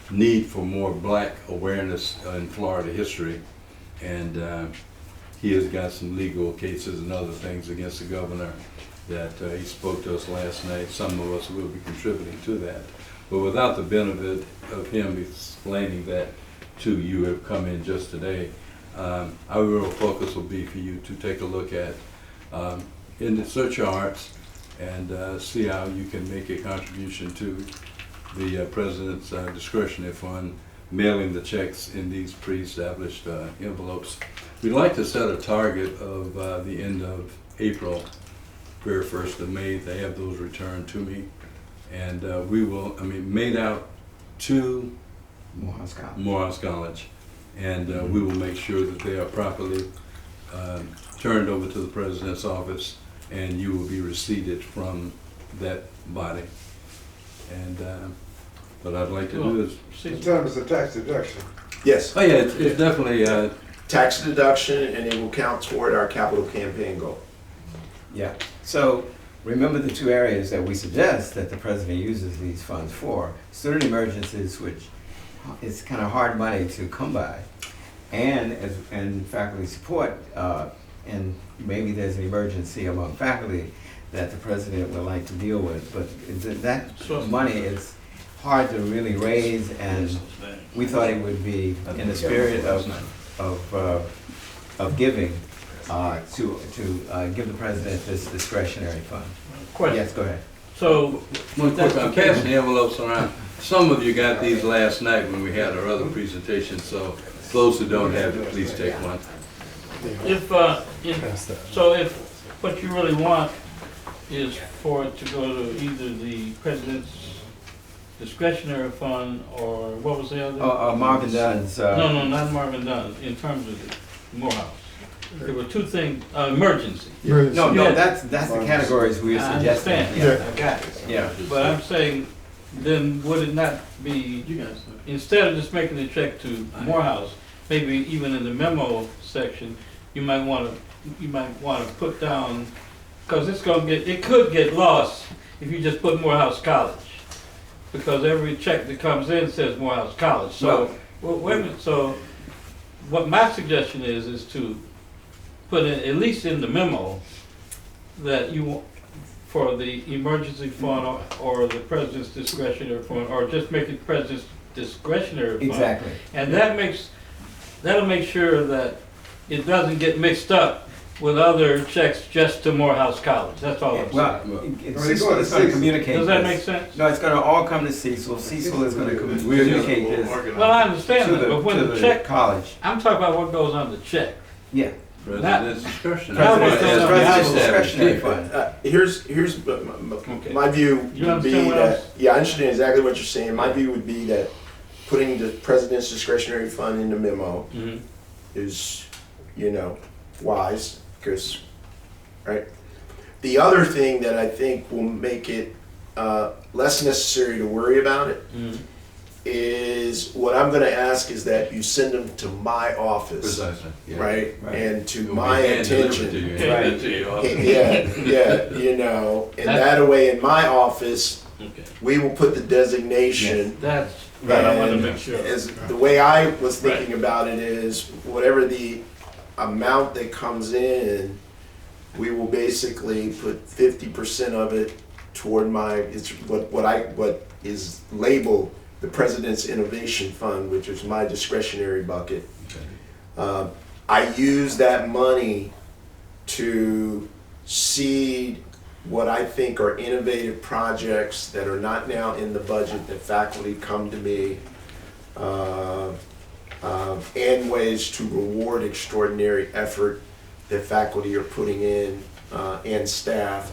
need for more black awareness in Florida history. And he has got some legal cases and other things against the governor that he spoke to us last night. Some of us will be contributing to that. But without the benefit of him explaining that to you who have come in just today, our real focus will be for you to take a look at in the search your hearts and see how you can make a contribution to the President's discretionary fund, mailing the checks in these pre-established envelopes. We'd like to set a target of the end of April, very 1st of May, they have those returned to me. And we will, made out to Morehouse College. And we will make sure that they are properly turned over to the President's office, and you will be receipted from that body. And what I'd like to do is... In terms of tax deduction. Yes. Oh yeah, it's definitely... tax deduction, and it will count toward our capital campaign goal. Yeah. So remember the two areas that we suggest that the president uses these funds for: student emergencies, which is kind of hard money to come by, and faculty support. And maybe there's an emergency among faculty that the president would like to deal with, but that money is hard to really raise, and we thought it would be in the spirit of giving to give the president this discretionary fund. Question. Yes, go ahead. So, I'm passing the envelopes around. Some of you got these last night when we had our other presentation, so those who don't have it, please take one. If what you really want is for it to go to either the president's discretionary fund or what was the other? Marvin Dunn's. No, not Marvin Dunn. In terms of the Morehouse, there were two things. Emergency. No, that's the categories we are suggesting. I understand. I got it. Yeah. But I'm saying, then would it not be, instead of just making the check to Morehouse, maybe even in the memo section, you might want to put down, because it could get lost if you just put Morehouse College. because every check that comes in says Morehouse College. So, well, wait a minute, so what my suggestion is to put in, at least in the memo, that you want, for the emergency fund or the president's discretionary fund, or just make it president's discretionary fund. Exactly. And that'll make sure that it doesn't get mixed up with other checks just to Morehouse College. That's all I'm saying. Well, Cecil is going to communicate Does that this. make sense? No, it's going to all come to Cecil. Cecil is going to communicate this. Well, I understand that, but when the check, college. I'm talking about what goes on the check. Yeah. President's discretion. President's discretionary fund. Here's my view You would be understand what that, yeah, I understand exactly what you're saying. My view would be that putting the president's discretionary fund in the memo is, wise, because, right? The other thing that I think will make it less necessary to worry about it is what I'm going to ask is that you send them to my office. Precisely. Yeah. Right? And to You'll my be hand-delivered attention. to you. Right? To your Yeah, and that way in my office, we will put the designation. That's right, I wanted to make sure. As the way I was thinking about it is whatever the amount that comes in, we will basically put 50% of it toward what is labeled the President's Innovation Fund, which is my discretionary bucket. I use that money to seed what I think are innovative projects that are not now in the budget that faculty come to me, and ways to reward extraordinary effort that faculty are putting in and staff.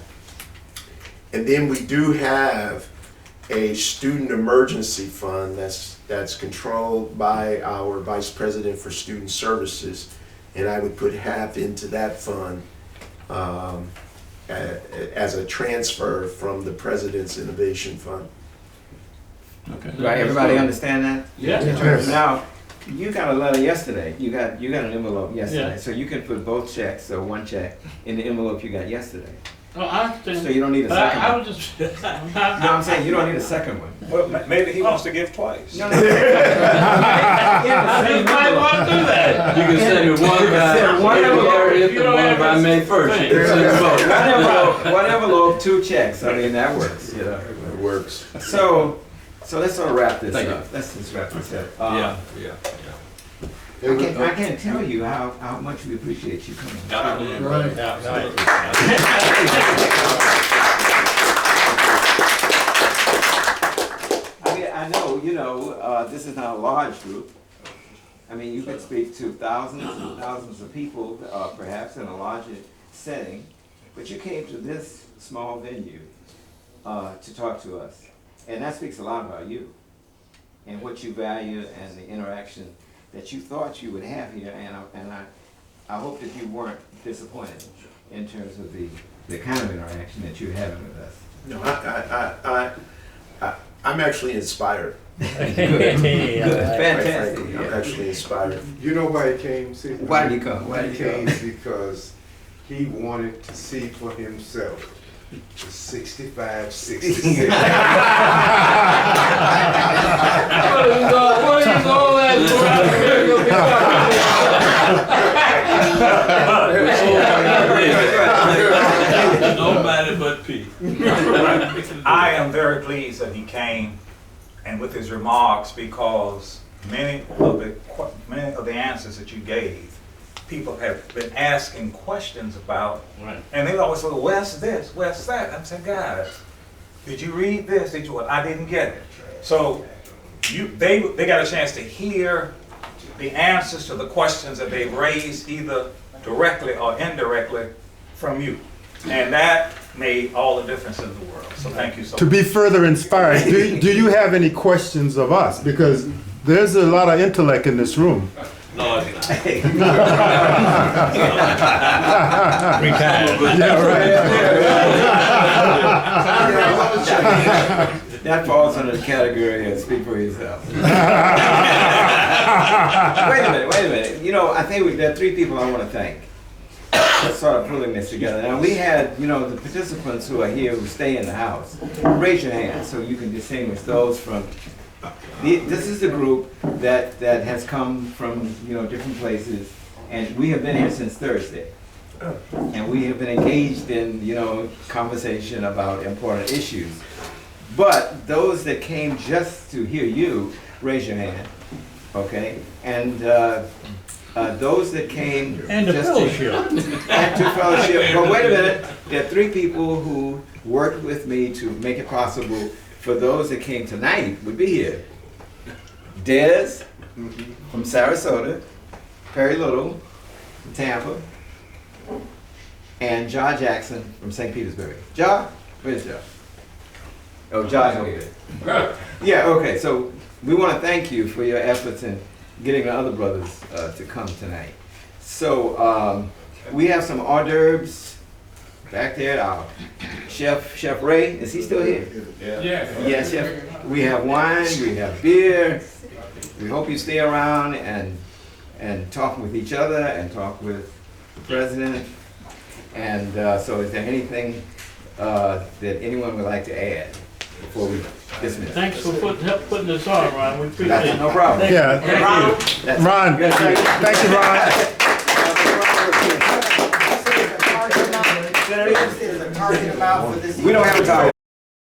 And then we do have a student emergency fund that's controlled by our Vice President for Student Services, and I would put half into that fund as a transfer from the President's Innovation Fund. Okay. Right, everybody understand that? Yeah. Yes. Now, you got a letter yesterday. You got an envelope yesterday, Yeah. so you can put both checks or one check in the envelope you got yesterday. Oh, I understand. So you don't need a second I one. was just. No, I'm saying you don't need a second one. Well, maybe he wants to give twice. No, I might want to do that. You can send it one by February and one by May 1st. You can send them both. one envelope, two checks. I mean, that works. It works. So let's sort of wrap this Thank up. Let's just wrap this up. Yeah. I can't tell you how much we appreciate you coming. I know, this is not a large group. I mean, you could speak to thousands and thousands of people, perhaps in a larger setting, but you came to this small venue to talk to us. And that speaks a lot about you and what you value and the interaction that you thought you would have here, and I hope that you weren't disappointed in terms of the kind of interaction that you're having with us. No, I'm actually inspired. Good, fantastic. Frankly, I'm actually inspired. You know why he came? See, Why did he come? He came because he wanted to see for himself the 65, 66. What is all that? Nobody but Pete. I am very pleased that he came and with his remarks, because many of the answers that you gave, people have been asking questions about, and they always say, "Where's this? Where's that?" I'm saying, "Guys, did you read this? Did you?" I didn't get it. So they got a chance to hear the answers to the questions that they've raised, either directly or indirectly, from you, and that made all the difference in the world. So thank you so much. To be further inspired, do you have any questions of us? Because there's a lot of intellect in this room. No, it's not. Yeah, right. That falls under the category of speak for yourself. Wait a minute. I think there are three people I want to thank. sort of pulling this together. Now, we had, you know, the participants who are here who stay in the house, raise your hand so you can distinguish those from, this is the group that has come from, you know, different places, and we have been here since Thursday. And we have been engaged in, you know, conversation about important issues. But those that came just to hear you, raise your hand, okay? And those that came And the just fellowship. and to fellowship. But wait a minute, there are 3 people who worked with me to make it possible for those that came tonight would be here. Des from Sarasota, Perry Little from Tampa, and John Jackson from St. Petersburg. John? Where's John? Oh, John's over there. Yeah, okay, so we want to thank you for your efforts in getting the other brothers to come tonight. So we have some hors d'oeuvres back there. Our Chef Ray, is he still here? Yeah. Yes, Chef. We have wine, we have beer. We hope you stay around and talk with each other and talk with the president. And so is there anything that anyone would like to add before we dismiss? Thanks for putting this on, Ron. We appreciate it. That's no problem. Yeah. Thank you. Ron, thank you, Ron. We don't have a target